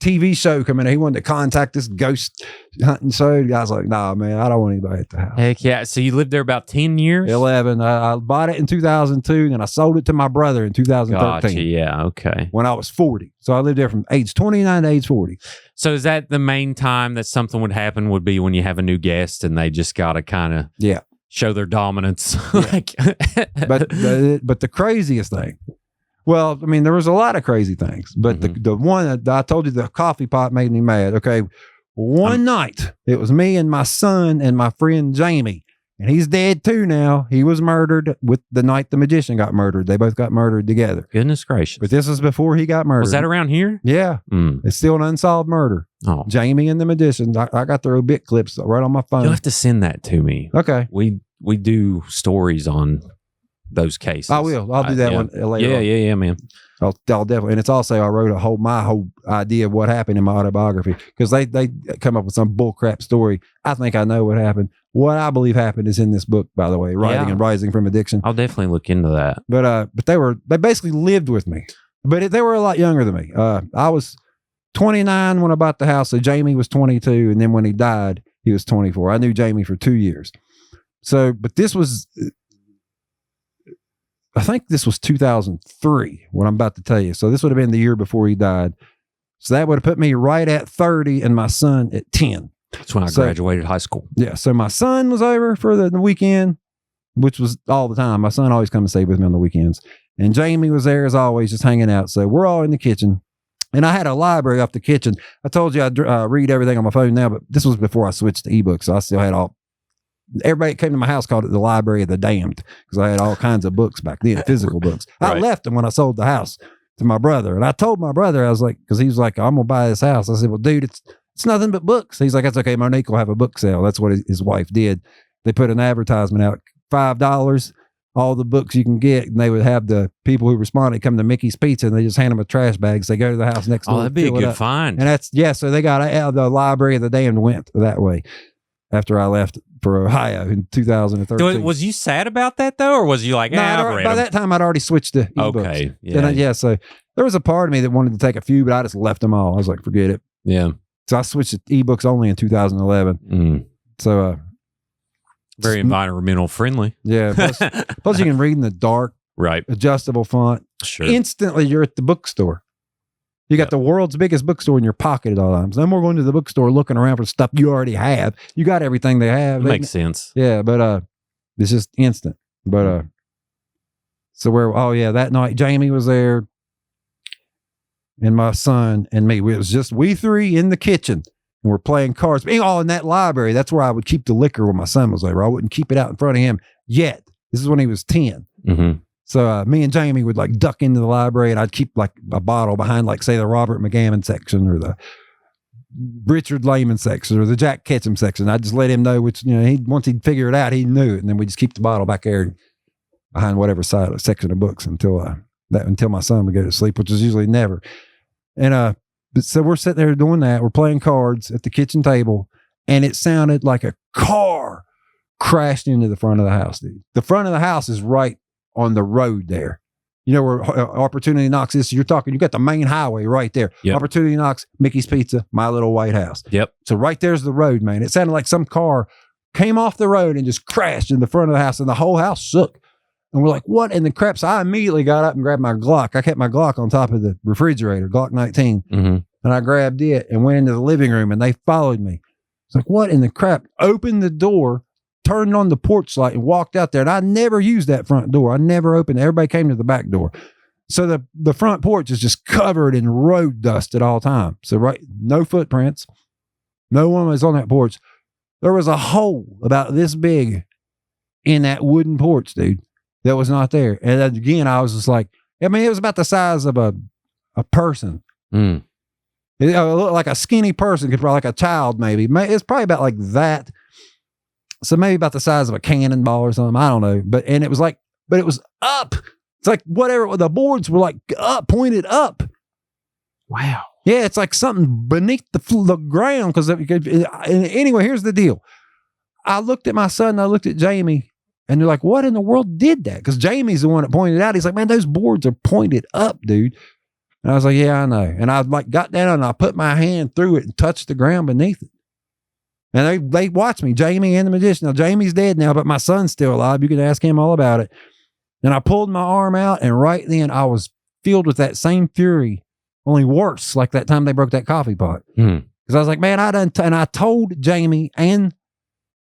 TV show come in. He wanted to contact this ghost hunting show. I was like, nah, man, I don't want anybody at the house. Heck yeah. So you lived there about 10 years? 11. I bought it in 2002, and I sold it to my brother in 2013. Gotcha. Yeah. Okay. When I was 40. So I lived there from age 29 to age 40. So is that the main time that something would happen, would be when you have a new guest and they just got to kind of show their dominance? Like, but the craziest thing, well, I mean, there was a lot of crazy things, but the one that I told you, the coffee pot made me mad. Okay. One night, it was me and my son and my friend Jamie, and he's dead too now. He was murdered with the night the magician got murdered. They both got murdered together. Goodness gracious. But this was before he got murdered. Was that around here? Yeah. It's still an unsolved murder. Oh. Jamie and the magician. I got their obit clips right on my phone. You'll have to send that to me. Okay. We do stories on those cases. I will. I'll do that one later. Yeah, man. I'll definitely. And it's also, I wrote my whole idea of what happened in my autobiography, because they come up with some bullcrap story. I think I know what happened. What I believe happened is in this book, by the way, Writing and Rising from Addiction. I'll definitely look into that. But they basically lived with me, but they were a lot younger than me. I was 29 when I bought the house. So Jamie was 22. And then when he died, he was 24. I knew Jamie for 2 years. So, but this was, I think this was 2003, what I'm about to tell you. So this would have been the year before he died. So that would have put me right at 30 and my son at 10. That's when I graduated high school. Yeah. So my son was over for the weekend, which was all the time. My son always come and stay with me on the weekends. And Jamie was there as always, just hanging out. So we're all in the kitchen. And I had a library off the kitchen. I told you I'd read everything on my phone now, but this was before I switched to ebooks. So I still had everybody that came to my house called it the Library of the Damned, because I had all kinds of books back then, physical books. I left them when I sold the house to my brother. And I told my brother, I was like, because he was like, I'm going to buy this house. I said, well, dude, it's nothing but books. He's like, that's okay. Monique will have a book sale. That's what his wife did. They put an advertisement out, $5, all the books you can get. And they would have the people who responded come to Mickey's Pizza, and they just hand them a trash bag. So they go to the house next door. Oh, that'd be a good find. And so they got the Library of the Damned went that way after I left for Ohio in 2013. So was you sad about that though, or was you like, by that time I'd already switched to ebooks. Okay, yeah. So there was a part of me that wanted to take a few, but I just left them all. I was like, forget it. Yeah. So I switched to ebooks only in 2011. So very environmental friendly. Yeah. Plus you can read in the dark, right? Adjustable font. Sure. Instantly you're at the bookstore. You got the world's biggest bookstore in your pocket at all times. No more going to the bookstore looking around for stuff you already have. You got everything they have. Makes sense. Yeah, but it's just instant. But that night Jamie was there, and my son and me. It was just we three in the kitchen, and we're playing cards. All in that library. That's where I would keep the liquor when my son was there. I wouldn't keep it out in front of him yet. This is when he was 10. Mm-hmm. So me and Jamie would like duck into the library, and I'd keep like a bottle behind, like say the Robert McGammon section or the Richard Lehman section or the Jack Ketchum section. I'd just let him know which, once he'd figure it out, he knew it. And then we just keep the bottle back there behind whatever section of books until my son would go to sleep, which is usually never. And so we're sitting there doing that. We're playing cards at the kitchen table, and it sounded like a car crashed into the front of the house, dude. The front of the house is right on the road there. You know where Opportunity Knocks is? So you got the main highway right there. Yep. Opportunity Knocks, Mickey's Pizza, My Little White House. Yep. So right there's the road, man. It sounded like some car came off the road and just crashed in the front of the house, and the whole house shook. And we're like, what in the crap? So I immediately got up and grabbed my Glock. I kept my Glock on top of the refrigerator, Glock 19. Mm-hmm. And I grabbed it and went into the living room, and they followed me. It's like, what in the crap? Opened the door, turned on the porch light, and walked out there. And I never used that front door. I never opened it. Everybody came to the back door. So the front porch is just covered in road dust at all times. So no footprints. No one was on that porch. There was a hole about this big in that wooden porch, dude, that was not there. And again, I was just like, I mean, it was about the size of a person. Mm. It looked like a skinny person, could probably like a child, maybe. It's probably about like that. So maybe about the size of a cannonball or something. I don't know. But it was up. It's like whatever. The boards were like up, pointed up. Wow. Yeah, it's like something beneath the ground. Because anyway, here's the deal. I looked at my son and I looked at Jamie, and they're like, what in the world did that? Because Jamie's the one that pointed it out. He's like, man, those boards are pointed up, dude. And I was like, yeah, I know. And I like got down and I put my hand through it and touched the ground beneath it. And they watched me, Jamie and the magician. Now, Jamie's dead now, but my son's still alive. You can ask him all about it. And I pulled my arm out, and right then I was filled with that same fury, only worse, like that time they broke that coffee pot. Because I was like, man, and I told Jamie and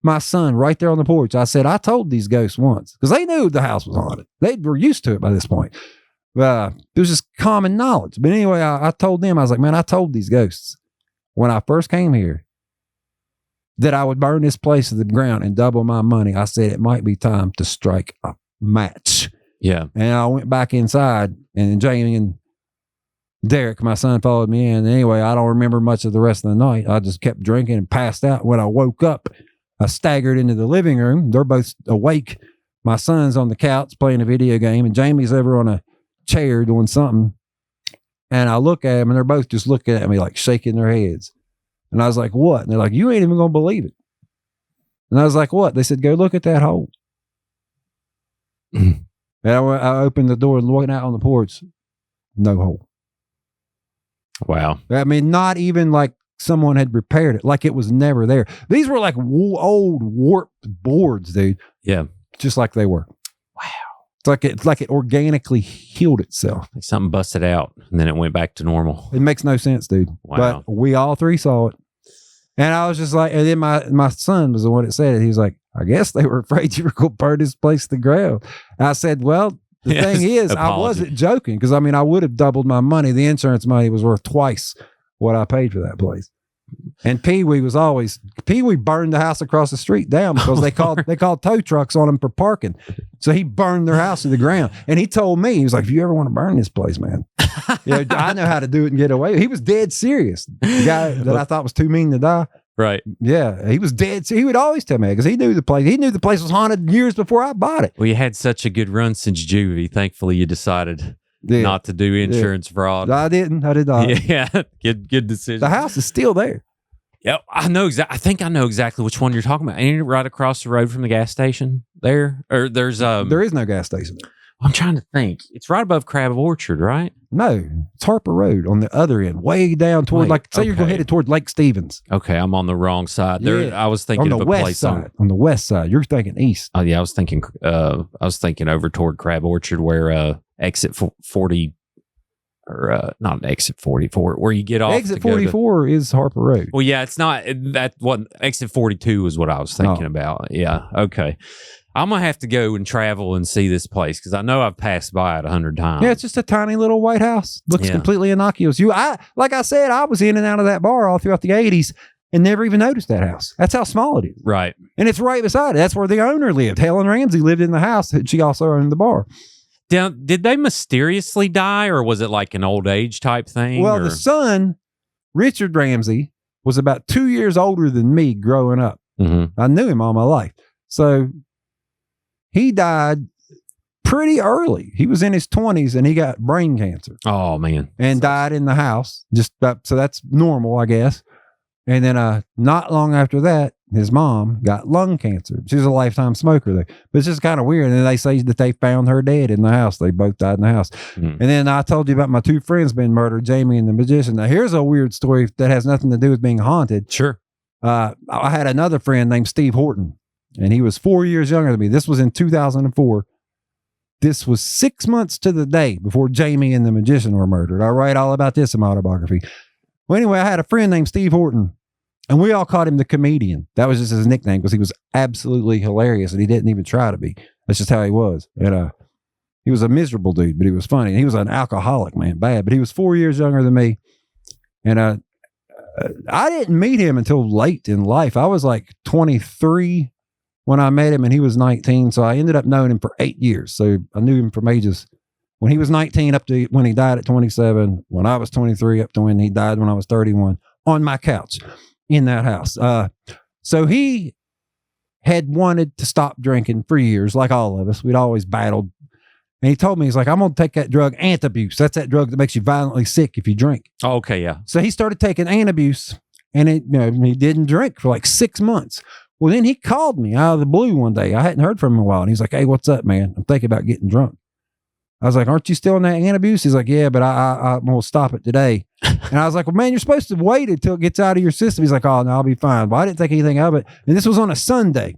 my son right there on the porch, I said, I told these ghosts once, because they knew the house was haunted. They were used to it by this point. It was just common knowledge. But anyway, I told them, I was like, man, I told these ghosts when I first came here that I would burn this place to the ground and double my money. I said, it might be time to strike a match. Yeah. And I went back inside, and Jamie and Derek, my son, followed me in. Anyway, I don't remember much of the rest of the night. I just kept drinking and passed out. When I woke up, I staggered into the living room. They're both awake. My son's on the couch playing a video game, and Jamie's over on a chair doing something. And I look at them, and they're both just looking at me like shaking their heads. And I was like, what? And they're like, you ain't even gonna believe it. And I was like, what? They said, go look at that hole. And I opened the door and looking out on the porch, no hole. Wow. I mean, not even like someone had repaired it, like it was never there. These were like old warped boards, dude. Yeah. Just like they were. Wow. It's like it organically healed itself. Like something busted out and then it went back to normal. It makes no sense, dude. Wow. But we all three saw it. And I was just like, and then my son was the one that said it. He was like, I guess they were afraid you were going to burn this place to the ground. And I said, well, the thing is, I wasn't joking, because I mean, I would have doubled my money. The insurance money was worth twice what I paid for that place. And Pee Wee burned the house across the street down because they called tow trucks on him for parking. So he burned their house to the ground. And he told me, he was like, if you ever want to burn this place, man, I know how to do it and get away. He was dead serious. The guy that I thought was too mean to die. Right. Yeah. He was dead. He would always tell me, because he knew the place. He knew the place was haunted years before I bought it. Well, you had such a good run since Juvie. Thankfully, you decided not to do insurance fraud. I did not. Yeah. Good decision. The house is still there. Yeah, I know I think I know exactly which one you're talking about. Ain't it right across the road from the gas station there? Or there is no gas station. I'm trying to think. It's right above Crab Orchard, right? No, it's Harper Road on the other end, way down toward, you're headed toward Lake Stevens. Okay, I'm on the wrong side. There, I was thinking on the of a west place side. On the west side, you're thinking east. Oh yeah, I was thinking over toward Crab Orchard, where exit 40. Or not exit 44, where you get off. Exit 44 is Harper Road. Well, yeah, it's not that. What exit 42 is what I was thinking about. Yeah, okay. I'm gonna have to go and travel and see this place, because I know I've passed by it 100 times. Yeah, it's just a tiny little white house. Looks completely innocuous. Like I said, I was in and out of that bar all throughout the 80s and never even noticed that house. That's how small it is. Right, and it's right beside it. That's where the owner lived. Helen Ramsey lived in the house. She also owned the bar. Did they mysteriously die, or was it like an old age type thing? Well, the son, Richard Ramsey, was about 2 years older than me growing up. Mm-hmm. I knew him all my life. So he died pretty early. He was in his 20s and he got brain cancer. Oh, man. And died in the house. So that's normal, I guess. And then not long after that, his mom got lung cancer. She's a lifetime smoker, though. But it's just kind of weird. And then they say that they found her dead in the house. They both died in the house. And then I told you about my two friends being murdered, Jamie and the magician. Now, here's a weird story that has nothing to do with being haunted. Sure. I had another friend named Steve Horton, and he was 4 years younger than me. This was in 2004. This was 6 months to the day before Jamie and the magician were murdered. I write all about this in my autobiography. Well, anyway, I had a friend named Steve Horton, and we all called him the comedian. That was just his nickname, because he was absolutely hilarious, and he didn't even try to be. That's just how he was. And he was a miserable dude, but he was funny. And he was an alcoholic, man, bad. But he was 4 years younger than me. And I didn't meet him until late in life. I was like 23 when I met him, and he was 19. So I ended up knowing him for 8 years. So I knew him from ages when he was 19 up to when he died at 27, when I was 23 up to when he died when I was 31 on my couch in that house. So he had wanted to stop drinking for years, like all of us. We'd always battled. And he told me, he's like, I'm going to take that drug, Antabuse. That's that drug that makes you violently sick if you drink. Oh, okay, yeah. So he started taking Antabuse, and he didn't drink for like 6 months. Well, then he called me out of the blue one day. I hadn't heard from him in a while. And he's like, hey, what's up, man? I'm thinking about getting drunk. I was like, aren't you still on that Antabuse? He's like, yeah, but I'm going to stop it today. And I was like, well, man, you're supposed to wait until it gets out of your system. He's like, oh, no, I'll be fine. But I didn't think anything of it. And this was on a Sunday.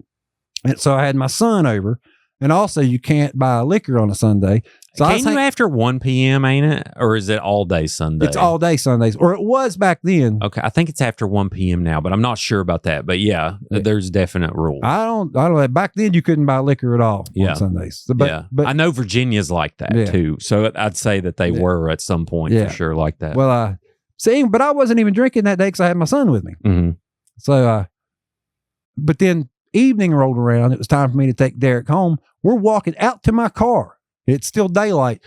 And so I had my son over. And also, you can't buy liquor on a Sunday. So Can you after 1 p.m., ain't it? Or is it all day Sunday? It's all day Sundays. Or it was back then. Okay, I think it's after 1 p.m. now, but I'm not sure about that. But yeah, there's definite rules. I don't know. Back then, you couldn't buy liquor at all on Sundays. So, but I know Virginia's like that too. So I'd say that they were at some point for sure like that. Well, but I wasn't even drinking that day because I had my son with me. Mm-hmm. So, but then evening rolled around. It was time for me to take Derek home. We're walking out to my car. It's still daylight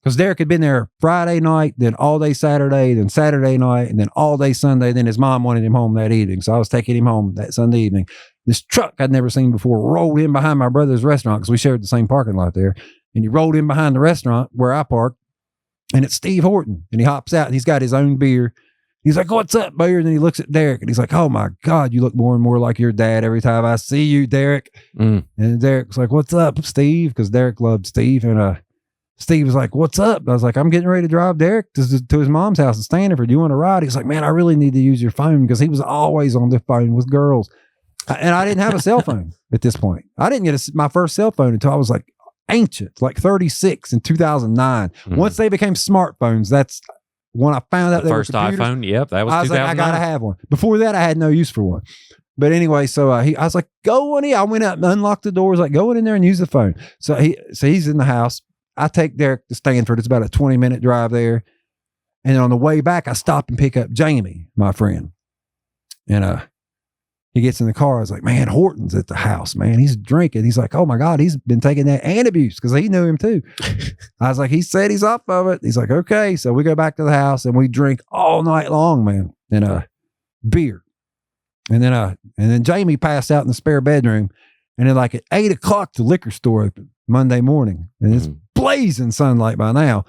because Derek had been there Friday night, then all day Saturday, then Saturday night, and then all day Sunday. Then his mom wanted him home that evening. So I was taking him home that Sunday evening. This truck I'd never seen before rolled in behind my brother's restaurant because we shared the same parking lot there. And he rolled in behind the restaurant where I parked. And it's Steve Horton. And he hops out and he's got his own beer. He's like, what's up, Bowyer? And then he looks at Derek and he's like, oh my God, you look more and more like your dad every time I see you, Derek. And Derek's like, what's up, Steve? Because Derek loved Steve. And Steve was like, what's up? I was like, I'm getting ready to drive Derek to his mom's house in Stanford. Do you want to ride? He's like, man, I really need to use your phone because he was always on the phone with girls. And I didn't have a cell phone at this point. I didn't get my first cell phone until I was like ancient, like 36 in 2009. Once they became smartphones, that's when I found out the first iPhone. Yep, that was 2009. I was like, I gotta have one. Before that, I had no use for one. But anyway, so I was like, go on in. I went out and unlocked the doors, like go in there and use the phone. So he's in the house. I take Derek to Stanford. It's about a 20-minute drive there. And on the way back, I stop and pick up Jamie, my friend. And he gets in the car. I was like, man, Horton's at the house, man. He's drinking. He's like, oh my God, he's been taking that Antabuse because he knew him too. I was like, he said he's off of it. He's like, okay. So we go back to the house and we drink all night long, man. And beer. And then Jamie passed out in the spare bedroom. And then like at 8 o'clock, the liquor store opened Monday morning. And it's blazing sunlight by now.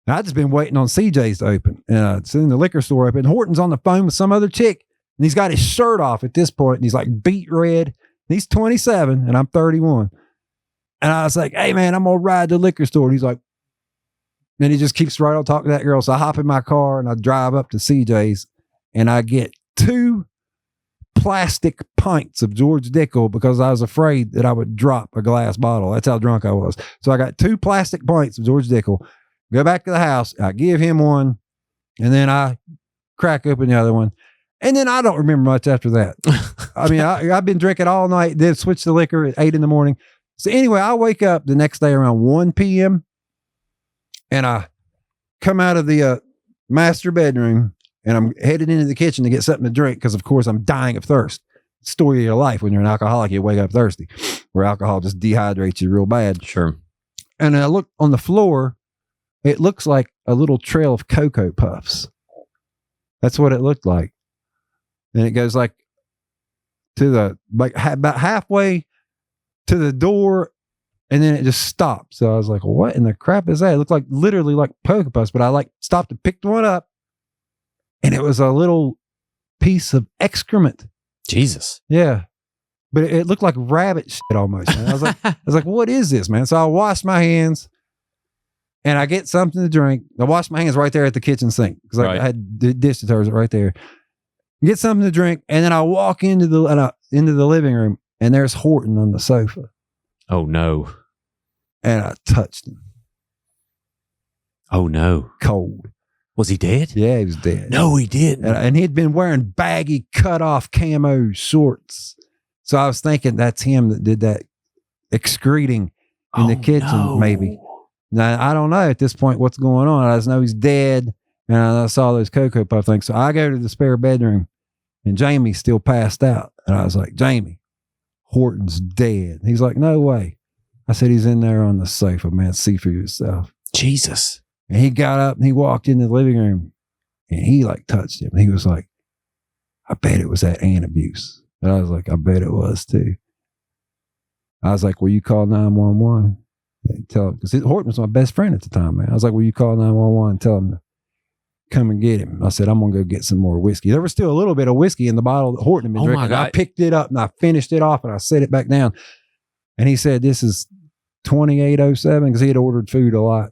And I just been waiting on CJ's to open. And soon the liquor store opened. Horton's on the phone with some other chick. And he's got his shirt off at this point, and he's like beet red. He's 27, and I'm 31. And I was like, hey, man, I'm going to ride to the liquor store. And he's like, and he just keeps right on talking to that girl. So I hop in my car, and I drive up to CJ's, and I get 2 plastic pints of George Dickel because I was afraid that I would drop a glass bottle. That's how drunk I was. So I got 2 plastic pints of George Dickel. Go back to the house. I give him one, and then I crack open the other one. And then I don't remember much after that. I mean, I've been drinking all night, then switched to liquor at 8 in the morning. So anyway, I wake up the next day around 1 p.m. and I come out of the master bedroom and I'm headed into the kitchen to get something to drink because, of course, I'm dying of thirst. Story of your life. When you're an alcoholic, you wake up thirsty, where alcohol just dehydrates you real bad. Sure. And I look on the floor. It looks like a little trail of Cocoa Puffs. That's what it looked like. And it goes like to the, like about halfway to the door. And then it just stopped. So I was like, what in the crap is that? It looked like literally like Cocoa Puffs, but I like stopped and picked one up. And it was a little piece of excrement. Jesus. Yeah. But it looked like rabbit shit almost. Man. I was like, what is this, man? So I washed my hands and I get something to drink. I washed my hands right there at the kitchen sink because I had dish detergent right there. Get something to drink, and then I walk into the living room, and there's Horton on the sofa. Oh no! And I touched him. Oh no! Cold. Was he dead? Yeah, he was dead. No, he didn't. And he'd been wearing baggy, cut-off camo shorts. So I was thinking that's him that did that excreting in the kitchen, maybe. Now I don't know at this point what's going on. I just know he's dead, and I saw those Cocoa Puff things. So I go to the spare bedroom. And Jamie's still passed out. And I was like, Jamie, Horton's dead. He's like, no way. I said, he's in there on the sofa, man. See for yourself. Jesus. And he got up and he walked in the living room and he like touched him. He was like, I bet it was that ant abuse. And I was like, I bet it was too. I was like, will you call 911? And tell him, because Horton was my best friend at the time, man. I was like, will you call 911 and tell him to come and get him? I said, I'm going to go get some more whiskey. There was still a little bit of whiskey in the bottle that Horton had been drinking. I picked it up and I finished it off and I set it back down. And he said, this is 2807, because he had ordered food a lot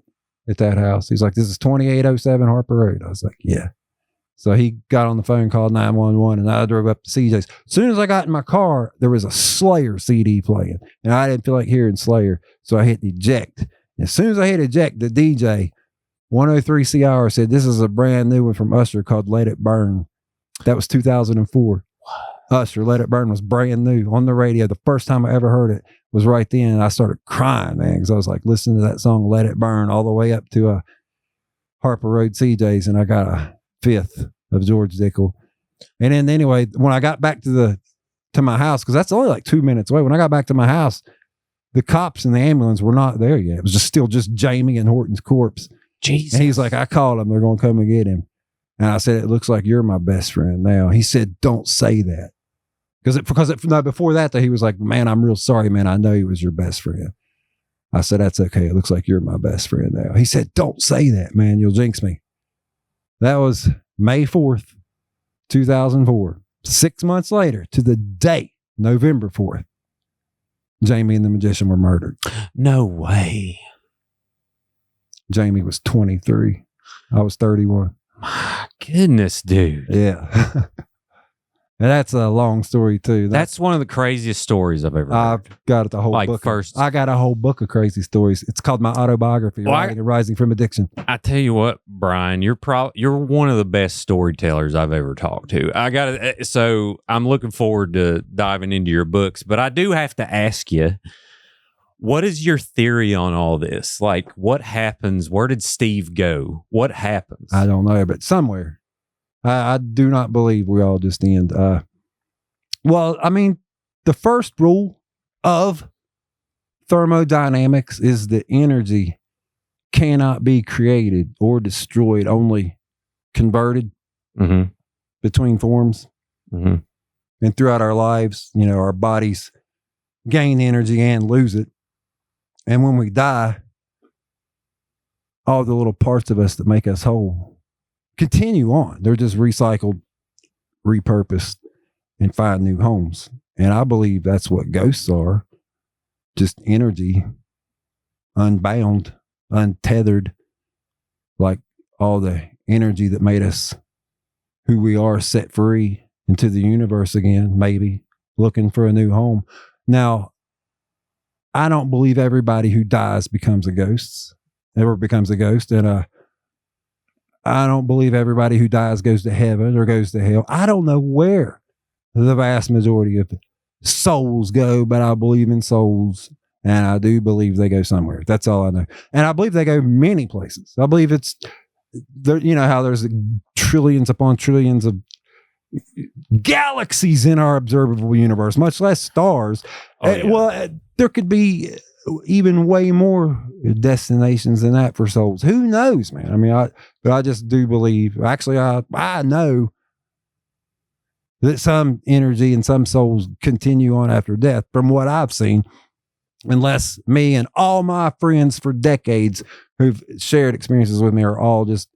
at that house. He's like, this is 2807 Harper Road. I was like, yeah. So he got on the phone, called 911, and I drove up to CJ's. As soon as I got in my car, there was a Slayer CD playing, and I didn't feel like hearing Slayer, so I hit eject. And as soon as I hit eject, the DJ, 103 CR, said, this is a brand new one from Usher called Let It Burn. That was 2004. Usher, Let It Burn was brand new on the radio. The first time I ever heard it was right then, and I started crying, man, because I was like listening to that song Let It Burn all the way up to Harper Road CJ's, and I got a fifth of George Dickel. And then anyway, when I got back to my house, because that's only like 2 minutes away, when I got back to my house, the cops and the ambulance were not there yet. It was still just Jamie and Horton's corpse. Jesus. And he's like, I called him. They're going to come and get him. And I said, it looks like you're my best friend now. He said, don't say that. No, before that, though, he was like, man, I'm real sorry, man. I know he was your best friend. I said, that's okay. It looks like you're my best friend now. He said, don't say that, man. You'll jinx me. That was May 4th, 2004. 6 months later, to the day, November 4th, Jamie and the magician were murdered. No way. Jamie was 23. I was 31. My goodness, dude. Yeah. And that's a long story too. That's one of the craziest stories I've ever heard. I've got the whole book. I got a whole book of crazy stories. It's called my autobiography, Rising from Addiction. I tell you what, Brian, you're one of the best storytellers I've ever talked to. So I'm looking forward to diving into your books, but I do have to ask you, what is your theory on all this? Like, what happens? Where did Steve go? What happens? I don't know, but somewhere. I do not believe we all just end. Well, I mean, the first rule of thermodynamics is that energy cannot be created or destroyed, only converted between forms. Mm-hmm. And throughout our lives, our bodies gain energy and lose it. And when we die, all the little parts of us that make us whole continue on. They're just recycled, repurposed, and find new homes. And I believe that's what ghosts are. Just energy, unbound, untethered, like all the energy that made us who we are, set free into the universe again, maybe looking for a new home. Now, I don't believe everybody who dies becomes a ghost, and I don't believe everybody who dies goes to heaven or goes to hell. I don't know where the vast majority of souls go, but I believe in souls, and I do believe they go somewhere. That's all I know. And I believe they go many places. I believe it's there. You know how there's trillions upon trillions of galaxies in our observable universe, much less stars. Well, there could be even way more destinations than that for souls. Who knows, man? I mean, I just do believe. Actually, I know that some energy and some souls continue on after death, from what I've seen. Unless me and all my friends for decades who've shared experiences with me are all just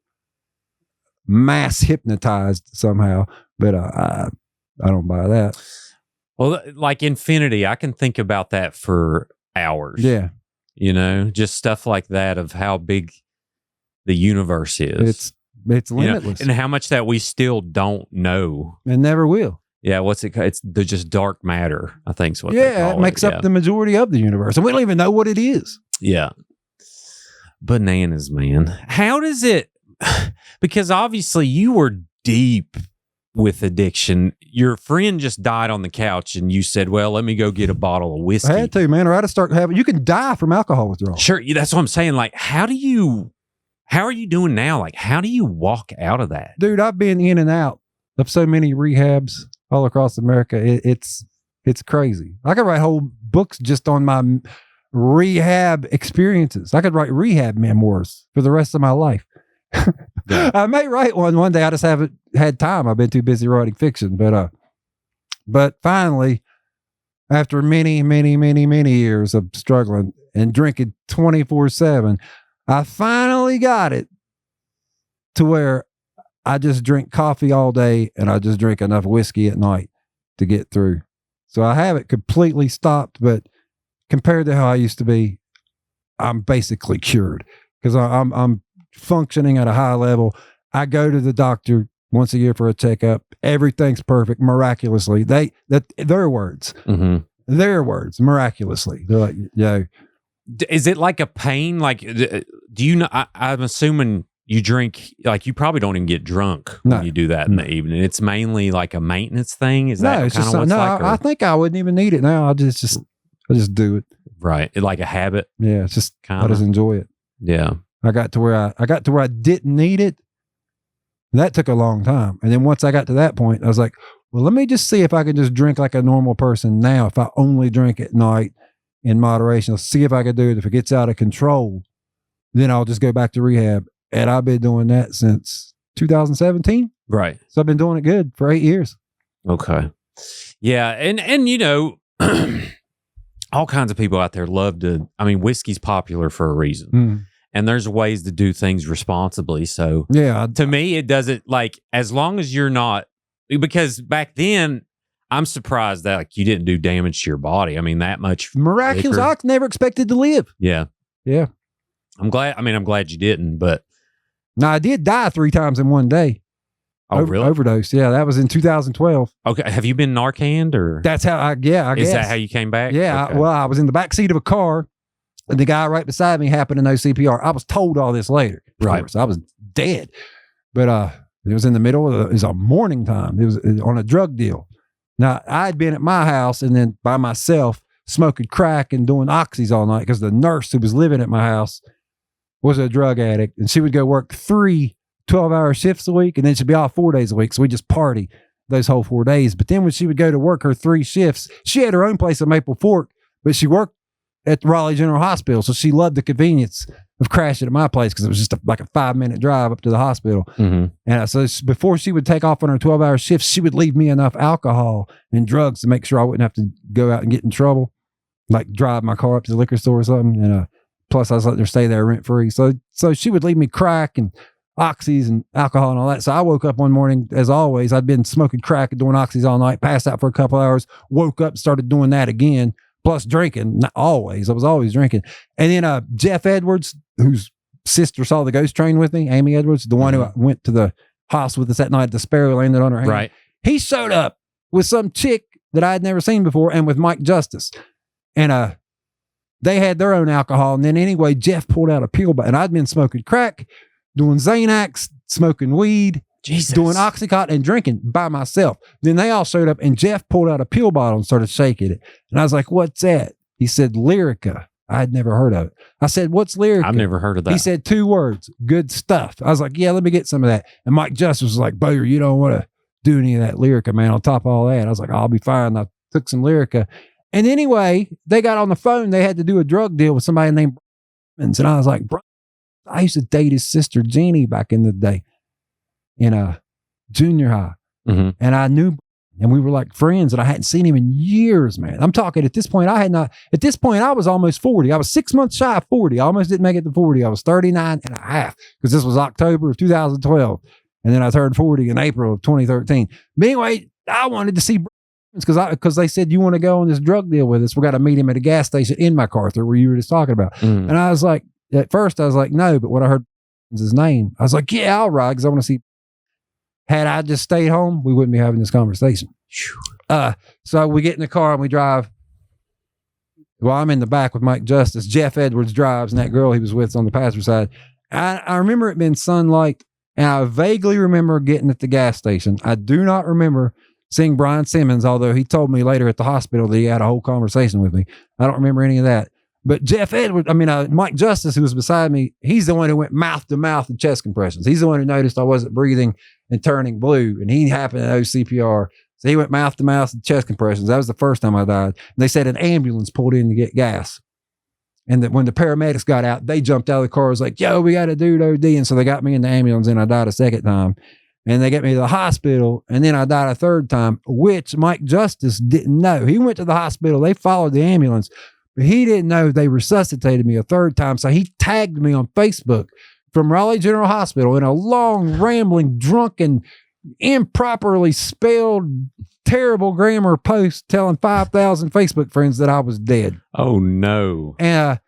mass hypnotized somehow. But I don't buy that. Well, like infinity, I can think about that for hours. Yeah. Just stuff like that of how big the universe is. It's limitless. And how much that we still don't know. And never will. Yeah, what's it called? It's just dark matter, I think is what they call it makes up the majority of the universe. And we don't even know what it is. Yeah. Bananas, man. How does it... Because obviously you were deep with addiction. Your friend just died on the couch and you said, well, let me go get a bottle of whiskey. I had to, man, or I had to start having... You can die from alcohol withdrawal. Sure, that's what I'm saying. Like, how are you doing now? Like, how do you walk out of that? Dude, I've been in and out of so many rehabs all across America. It's It's crazy. I could write whole books just on my rehab experiences. I could write rehab memoirs for the rest of my life. Yeah. I may write one day. I just haven't had time. I've been too busy writing fiction. But finally, after many years of struggling and drinking 24/7, I finally got it to where I just drink coffee all day and I just drink enough whiskey at night to get through. So I haven't completely stopped, but compared to how I used to be, I'm basically cured because I'm functioning at a high level. I go to the doctor once a year for a checkup. Everything's perfect, miraculously. Their words, their words, miraculously. They're like, Is it like a pain? Like, do you know? I'm assuming you drink, like, you probably don't even get drunk when you do that in the evening. It's mainly like a maintenance thing. Is that kind of what's like? I think I wouldn't even need it now. I just do it. Right. Like a habit. Yeah. It's just, Kinda. I just enjoy it. Yeah. I got to where I didn't need it. That took a long time. And then once I got to that point, I was like, well, let me just see if I can just drink like a normal person now. If I only drink at night in moderation, I'll see if I can do it. If it gets out of control, then I'll just go back to rehab. And I've been doing that since 2017. Right. So I've been doing it good for 8 years. Okay. Yeah. And you know, all kinds of people out there love to, I mean, whiskey's popular for a reason. Mm. And there's ways to do things responsibly. So yeah, to me, it doesn't, like, as long as you're not, because back then, I'm surprised that, like, you didn't do damage to your body. I mean, that much. Miraculous. liquor. I never expected to live. Yeah. Yeah. I'm glad you didn't, but. Now, I did die 3 times in one day. Oh, really? Overdose. Yeah, that was in 2012. Okay. Have you been Narcaned or? That's how I guess. Is that how you came back? Yeah. Okay. I was in the back seat of a car and the guy right beside me happened to know CPR. I was told all this later. Right. Course, I was dead. But it was in the middle of it was a morning time. It was on a drug deal. Now, I'd been at my house and then by myself smoking crack and doing oxys all night because the nurse who was living at my house was a drug addict. And she would go work 3 12-hour shifts a week and then she'd be off 4 days a week. So we just party those whole 4 days. But then when she would go to work her 3 shifts, she had her own place in Maple Fork, but she worked at Raleigh General Hospital. So she loved the convenience of crashing at my place because it was just like a 5-minute drive up to the hospital. Mm-hmm. And so before she would take off on her 12-hour shifts, she would leave me enough alcohol and drugs to make sure I wouldn't have to go out and get in trouble, like drive my car up to the liquor store or something. And plus I was letting her stay there rent free. So she would leave me crack and oxys and alcohol and all that. So I woke up one morning, as always, I'd been smoking crack and doing oxys all night, passed out for a couple hours, woke up, started doing that again, plus drinking. Not always. I was always drinking. And then Jeff Edwards, whose sister saw the ghost train with me, Amy Edwards, the one who went to the house with us that night, the sparrow landed on her hand. Right. He showed up with some chick that I had never seen before and with Mike Justice. And they had their own alcohol. And then anyway, Jeff pulled out a pill, and I'd been smoking crack, doing Xanax, smoking weed, doing Oxycontin and drinking by myself. Then they all showed up and Jeff pulled out a pill bottle and started shaking it. And I was like, what's that? He said, Lyrica. I had never heard of it. I said, what's Lyrica? I've never heard of that. He said 2 words, good stuff. I was like, yeah, let me get some of that. And Mike Justice was like, Bowyer, you don't want to do any of that Lyrica, man, on top of all that. I was like, I'll be fine. I took some Lyrica. And anyway, they got on the phone. They had to do a drug deal with somebody named Bromans. And I was like, I used to date his sister, Jeannie, back in the day in junior high. Mm-hmm. And I knew, and we were like friends, and I hadn't seen him in years, man. I'm talking at this point, I was almost 40. I was 6 months shy of 40. I almost didn't make it to 40. I was 39 and a half because this was October of 2012. And then I turned 40 in April of 2013. But anyway, I wanted to see because they said, you want to go on this drug deal with us? We got to meet him at a gas station in MacArthur where you were just talking about. Mm. And I was like, at first I was like, no, but when I heard his name, I was like, yeah, I'll ride because I want to see. Had I just stayed home, we wouldn't be having this conversation. So we get in the car and we drive. Well, I'm in the back with Mike Justice. Jeff Edwards drives, and that girl he was with on the passenger side. I remember it being sunlight, and I vaguely remember getting at the gas station. I do not remember seeing Brian Simmons, although he told me later at the hospital that he had a whole conversation with me. I don't remember any of that. But Jeff Edwards, Mike Justice, who was beside me, he's the one who went mouth to mouth and chest compressions. He's the one who noticed I wasn't breathing and turning blue, and he happened to know CPR. So he went mouth to mouth with chest compressions. That was the first time I died. And they said an ambulance pulled in to get gas. And that when the paramedics got out, they jumped out of the car. It was like, yo, we got a dude OD. And so they got me in the ambulance and I died a second time. And they got me to the hospital. And then I died a third time, which Mike Justice didn't know. He went to the hospital. They followed the ambulance, but he didn't know they resuscitated me a third time. So he tagged me on Facebook from Raleigh General Hospital in a long, rambling, drunken, improperly spelled, terrible grammar post telling 5,000 Facebook friends that I was dead. Oh, no. And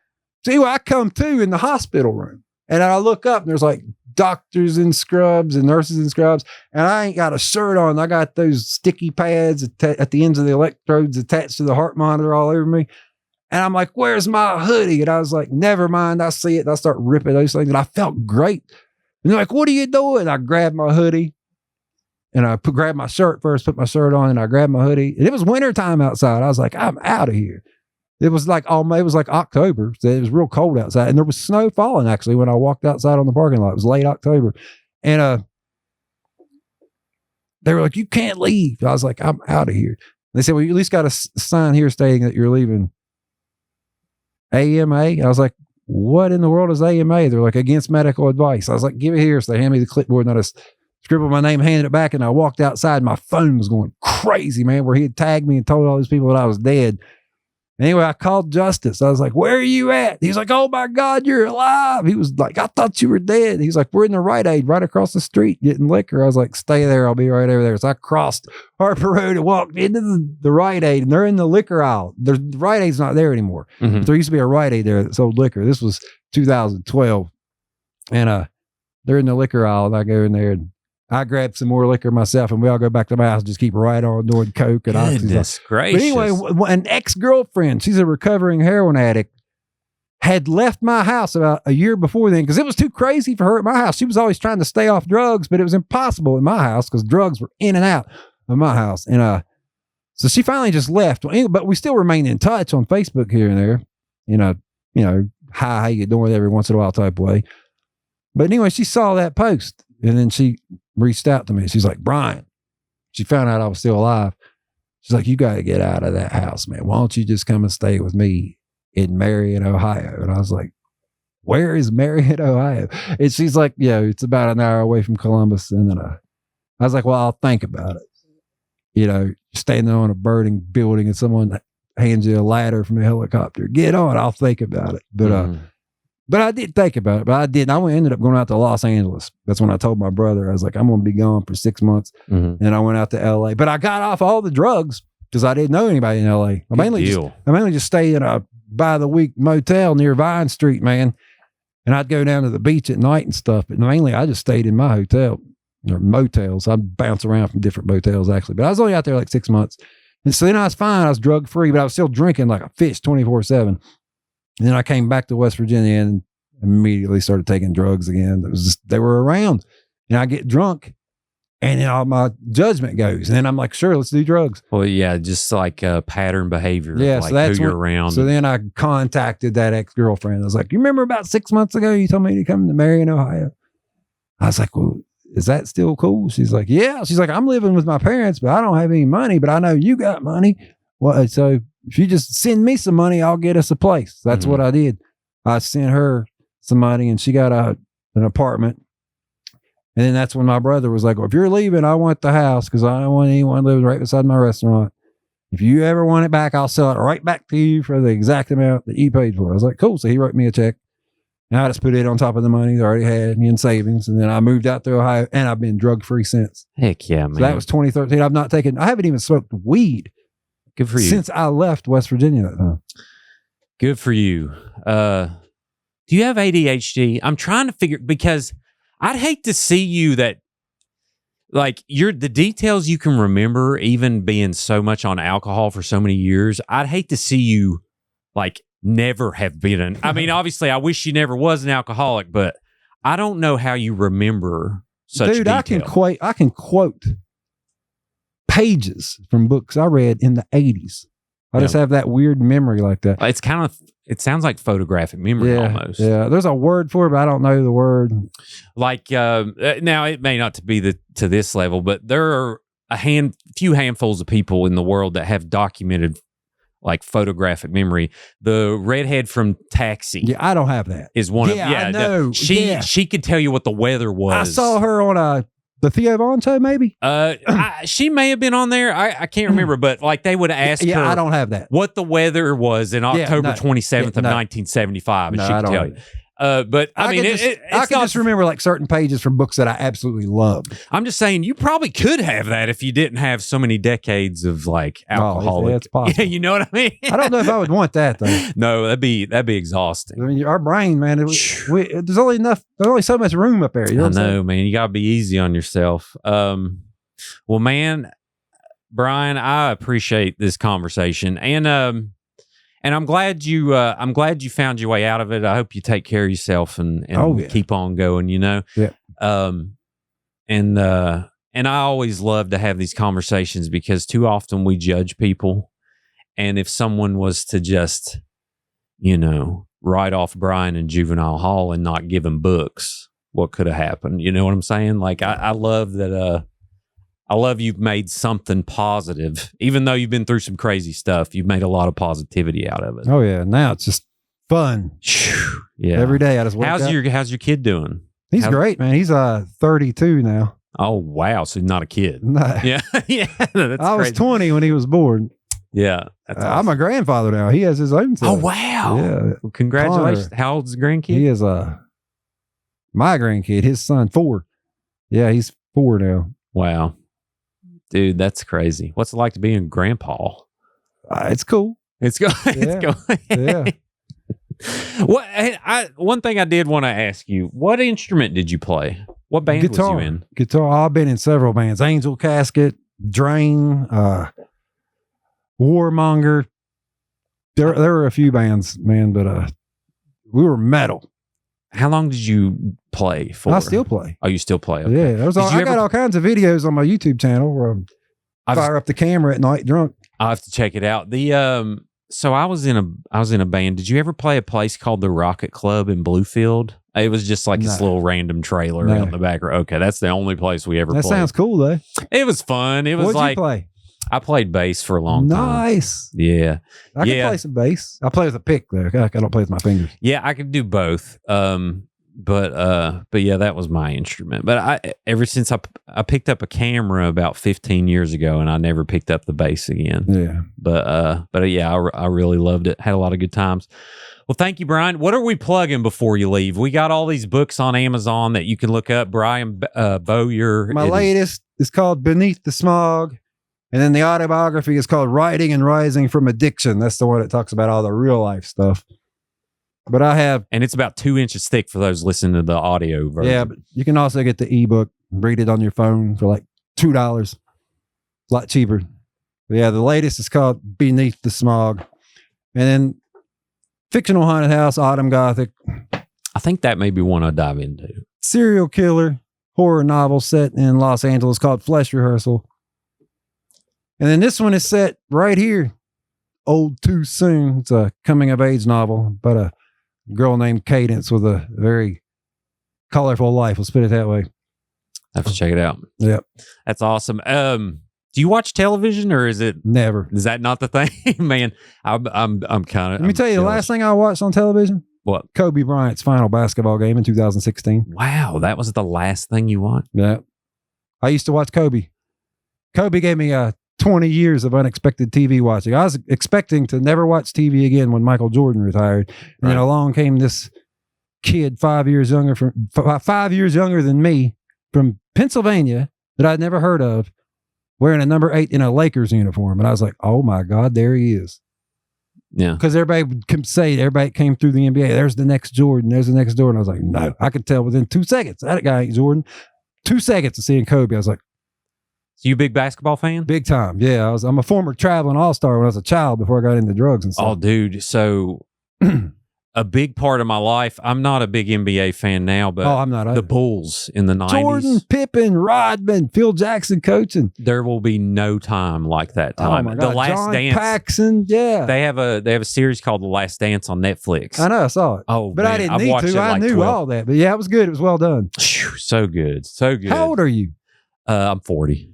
see, I come to in the hospital room and I look up and there's like doctors in scrubs and nurses in scrubs. And I ain't got a shirt on. I got those sticky pads at the ends of the electrodes attached to the heart monitor all over me. And I'm like, where's my hoodie? And I was like, never mind. I see it. And I start ripping those things. And I felt great. And they're like, what are you doing? I grabbed my hoodie. And I grabbed my shirt first, put my shirt on, and I grabbed my hoodie. And it was wintertime outside. I was like, I'm out of here. It was like October. So it was real cold outside. And there was snow falling, actually, when I walked outside on the parking lot. It was late October. And they were like, you can't leave. I was like, I'm out of here. They said, well, you at least got a sign here stating that you're leaving. AMA? I was like, what in the world is AMA? They're like, against medical advice. I was like, give it here. So they handed me the clipboard and I just scribbled my name, handed it back, and I walked outside. My phone was going crazy, man, where he had tagged me and told all these people that I was dead. Anyway, I called Justice. I was like, where are you at? He's like, oh my God, you're alive. He was like, I thought you were dead. He's like, we're in the Rite Aid right across the street getting liquor. I was like, stay there. I'll be right over there. So I crossed Harper Road and walked into the Rite Aid, and they're in the liquor aisle. The Rite Aid's not there anymore. Mm-hmm. There used to be a Rite Aid there that sold liquor. This was 2012. And they're in the liquor aisle, and I go in there and I grabbed some more liquor myself, and we all go back to my house and just keep right on doing coke and goodness gracious. But anyway, an ex-girlfriend, she's a recovering heroin addict, had left my house about a year before then because it was too crazy for her at my house. She was always trying to stay off drugs, but it was impossible in my house because drugs were in and out of my house. And so she finally just left, but we still remain in touch on Facebook here and there, hi, how you doing every once in a while type way. But anyway, she saw that post and then she reached out to me. She's like, Brian, she found out I was still alive. She's like, you got to get out of that house, man. Why don't you just come and stay with me in Marion, Ohio? And I was like, where is Marion, Ohio? And she's like, it's about an hour away from Columbus. And then I was like, well, I'll think about it. Standing on a burning building and someone hands you a ladder from a helicopter. Get on, I'll think about it. But I did think about it, but I didn't. I ended up going out to Los Angeles. That's when I told my brother, I was like, I'm going to be gone for 6 months. Mm-hmm. And I went out to LA, but I got off all the drugs because I didn't know anybody in LA. I mainly just stayed in a by the week motel near Vine Street, man. And I'd go down to the beach at night and stuff. But mainly I just stayed in my hotel or motels. I'd bounce around from different motels actually, but I was only out there like 6 months. And so then I was fine. I was drug free, but I was still drinking like a fish 24/7. And then I came back to West Virginia and immediately started taking drugs again. It was just, they were around, and I get drunk and then all my judgment goes. And then I'm like, sure, let's do drugs. Well, yeah, just like pattern behavior. Yeah, like so that's who you're around. So then I contacted that ex-girlfriend. I was like, you remember about 6 months ago, you told me to come to Marion, Ohio? I was like, well, is that still cool? She's like, yeah. She's like, I'm living with my parents, but I don't have any money, but I know you got money. Well, so if you just send me some money, I'll get us a place. That's what I did. I sent her some money and she got an apartment. And then that's when my brother was like, well, if you're leaving, I want the house because I don't want anyone living right beside my restaurant. If you ever want it back, I'll sell it right back to you for the exact amount that you paid for it. I was like, cool. So he wrote me a check. And I just put it on top of the money I already had in savings. And then I moved out to Ohio and I've been drug free since. Heck yeah, man. So that was 2013. I haven't even smoked weed. Good for you. Since I left West Virginia that time. Good for you. Do you have ADHD? I'm trying to figure, because I'd hate to see you that, like, the details you can remember, even being so much on alcohol for so many years. I'd hate to see you, like, never have been I mean, obviously, I wish you never was an alcoholic, but I don't know how you remember such detail. I can quote pages from books I read in the 80s. I just have that weird memory like that. It sounds like photographic memory almost. Yeah, there's a word for it, but I don't know the word. Like, now it may not be to this level, but there are few handfuls of people in the world that have documented like photographic memory. The redhead from Taxi. Yeah, I don't have that. Is one of I know. She could tell you what the weather was. I saw her on the Theo Vaughn show, maybe. She may have been on there. I can't remember, but like they would ask her. I don't have that. What the weather was in October 27th of 1975, and she could tell you. But I mean, I can just remember like certain pages from books that I absolutely loved. I'm just saying, you probably could have that if you didn't have so many decades of like alcoholic. It's possible. Yeah, you know what I mean? I don't know if I would want that though. No, that'd be exhausting. I mean, our brain, man. There's only so much room up there. You know I know, man. You gotta be easy on yourself. Well, man, Brian, I appreciate this conversation, and I'm glad you found your way out of it. I hope you take care of yourself and keep on going, you know? Yeah. And I always love to have these conversations because too often we judge people. And if someone was to just, you know, write off Brian in juvenile hall and not give him books, what could have happened? You know what I'm saying? Like, I love that, I love you've made something positive. Even though you've been through some crazy stuff, you've made a lot of positivity out of it. Oh, yeah. Now it's just fun. Yeah. Every day I just wake up. How's your kid doing? He's great, man. He's 32 now. Oh, wow. So he's not a kid. No. Yeah. Yeah. That's I was 20 when he was born. Yeah. That's awesome. I'm a grandfather now. He has his own son. Oh, wow. Yeah. Well, congratulations. How old's the grandkid? He is my grandkid, his son, 4. Yeah, he's 4 now. Wow. Dude, that's crazy. What's it like to be a grandpa? It's cool. It's cool. It's cool. Yeah. One thing I did want to ask you, what instrument did you play? What band was you in? Guitar. I've been in several bands. Angel Casket, Drain, Warmonger. There were a few bands, man, but we were metal. How long did you play for? I still play. Oh, you still play? Okay. Yeah. I got all kinds of videos on my YouTube channel where I fire up the camera at night drunk. I'll have to check it out. So I was in a band. Did you ever play a place called the Rocket Club in Bluefield? It was just like this little random trailer on the back. Okay, that's the only place we ever played. That sounds cool though. It was fun. It was What'd you play? I played bass for a long time. Nice. Yeah. I can play some bass. I play with a pick though. I don't play with my fingers. Yeah, I could do both. But yeah, that was my instrument. But ever since I picked up a camera about 15 years ago, and I never picked up the bass again. Yeah. But yeah, I really loved it. Had a lot of good times. Well, thank you, Brian. What are we plugging before you leave? We got all these books on Amazon that you can look up. Brian Bowyer. My latest is called Beneath the Smog. And then the autobiography is called Writing and Rising from Addiction. That's the one that talks about all the real life stuff. But and it's about 2 inches thick for those listening to the audio version. Yeah, but you can also get the ebook, read it on your phone for like $2. A lot cheaper. But yeah, the latest is called Beneath the Smog. And then Fictional Haunted House, Autumn Gothic. I think that may be one I'll dive into. Serial killer horror novel set in Los Angeles called Flesh Rehearsal. And then this one is set right here. Old Too Soon. It's a coming of age novel about a girl named Cadence with a very colorful life. Let's put it that way. I have to check it out. Yep. That's awesome. Do you watch television or is that not the thing? Man, I'm kind of. Let me tell you, the last thing I watched on television. What? Kobe Bryant's final basketball game in 2016. Wow, that was the last thing you watched? Yeah. I used to watch Kobe. Kobe gave me 20 years of unexpected TV watching. I was expecting to never watch TV again when Michael Jordan retired. And then along came this kid 5 years younger than me from Pennsylvania that I'd never heard of, wearing a number 8 in a Lakers uniform. And I was like, oh my God, there he is. Yeah. Because everybody came through the NBA. There's the next Jordan. There's the next Jordan. I was like, no, I could tell within 2 seconds. That guy ain't Jordan. 2 seconds of seeing Kobe. I was like, so you a big basketball fan? Big time. Yeah. I'm a former traveling all-star when I was a child before I got into drugs and stuff. Oh, dude. So a big part of my life, I'm not a big NBA fan now, but I'm not either. The Bulls in the 90s. Jordan, Pippen, Rodman, Phil Jackson coaching. There will be no time like that time. Oh my God. The Last John Dance. Paxson, yeah. They have a series called The Last Dance on Netflix. I know, I saw it. Oh, but man, I didn't I've need watched to. it like I knew 12. all that. But yeah, it was good. It was well done. So good. So good. How old are you? I'm 40.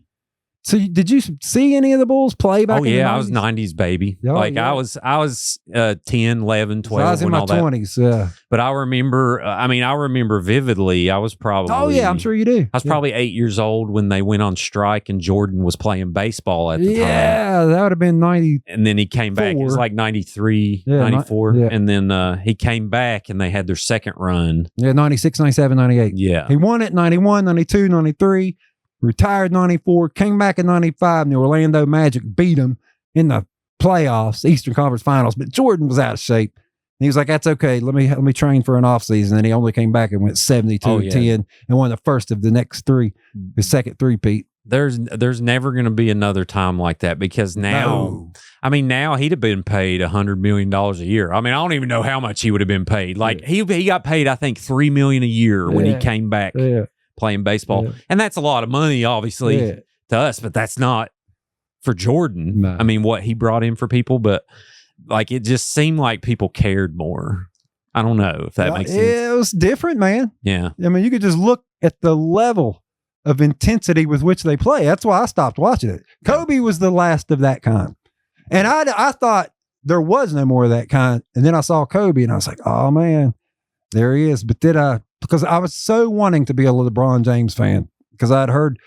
So did you see any of the Bulls play back in the 90s? I was 90s baby. Oh, like yeah. I was 10, 11, 12 So I was in when my all that. 20s. Yeah. But I remember I remember vividly. I was probably Oh yeah, I'm sure you do. I was probably 8 years old when they went on strike and Jordan was playing baseball at the time. Yeah, that would have been 90. And then he came back. It was like 93, Yeah, 94. yeah. And then he came back and they had their second run. Yeah, 96, 97, 98. Yeah. He won it 91, 92, 93, retired 94, came back in 95, and the Orlando Magic beat him in the playoffs, Eastern Conference Finals. But Jordan was out of shape. He was like, that's okay. Let me train for an offseason. And he only came back and went 72-10 and won the first of the next three, his second three-peat. There's never going to be another time like that because now, now he'd have been paid $100 million a year. I don't even know how much he would have been paid. Like he got paid, I think, $3 million a year when he came back playing baseball, and that's a lot of money, obviously, to us. But that's not for Jordan. No. What he brought in for people, but like it just seemed like people cared more. I don't know if that makes sense. It was different, man. Yeah, you could just look at the level of intensity with which they play. That's why I stopped watching it. Kobe was the last of that kind. And I thought there was no more of that kind. And then I saw Kobe and I was like, oh man, there he is. But because I was so wanting to be a LeBron James fan because I'd heard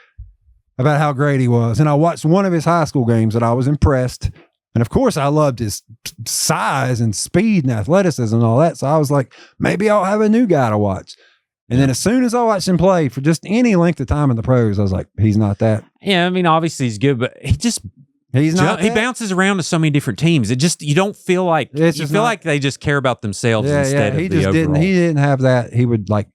about how great he was. And I watched one of his high school games and I was impressed. And of course I loved his size and speed and athleticism and all that. So I was like, maybe I'll have a new guy to watch. And then as soon as I watched him play for just any length of time in the pros, I was like, he's not that. Yeah, obviously he's good, but he's not. He bounces around to so many different teams. It just you don't feel like like they just care about themselves instead of the overall. He didn't have that. He would like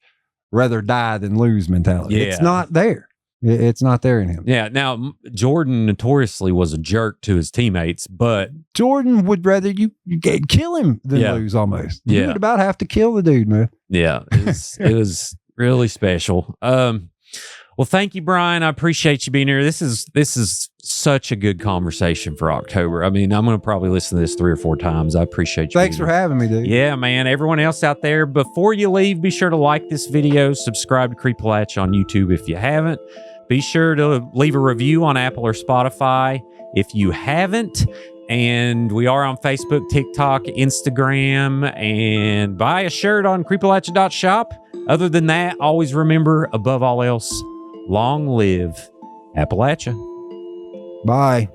rather die than lose mentality. Yeah. It's not there. It's not there in him. Yeah. Now Jordan notoriously was a jerk to his teammates, but Jordan would rather you kill him than lose. Almost. You would about have to kill the dude, man. Yeah, it was really special. Well, thank you, Brian. I appreciate you being here. This is such a good conversation for October. I'm going to probably listen to this 3 or 4 times. I appreciate you. Thanks for having me, dude. Yeah, man. Everyone else out there, before you leave, be sure to like this video, subscribe to Creepalachia on YouTube if you haven't. Be sure to leave a review on Apple or Spotify if you haven't. And we are on Facebook, TikTok, Instagram, and buy a shirt on creepalachia.shop. Other than that, always remember, above all else, long live Appalachia. Bye.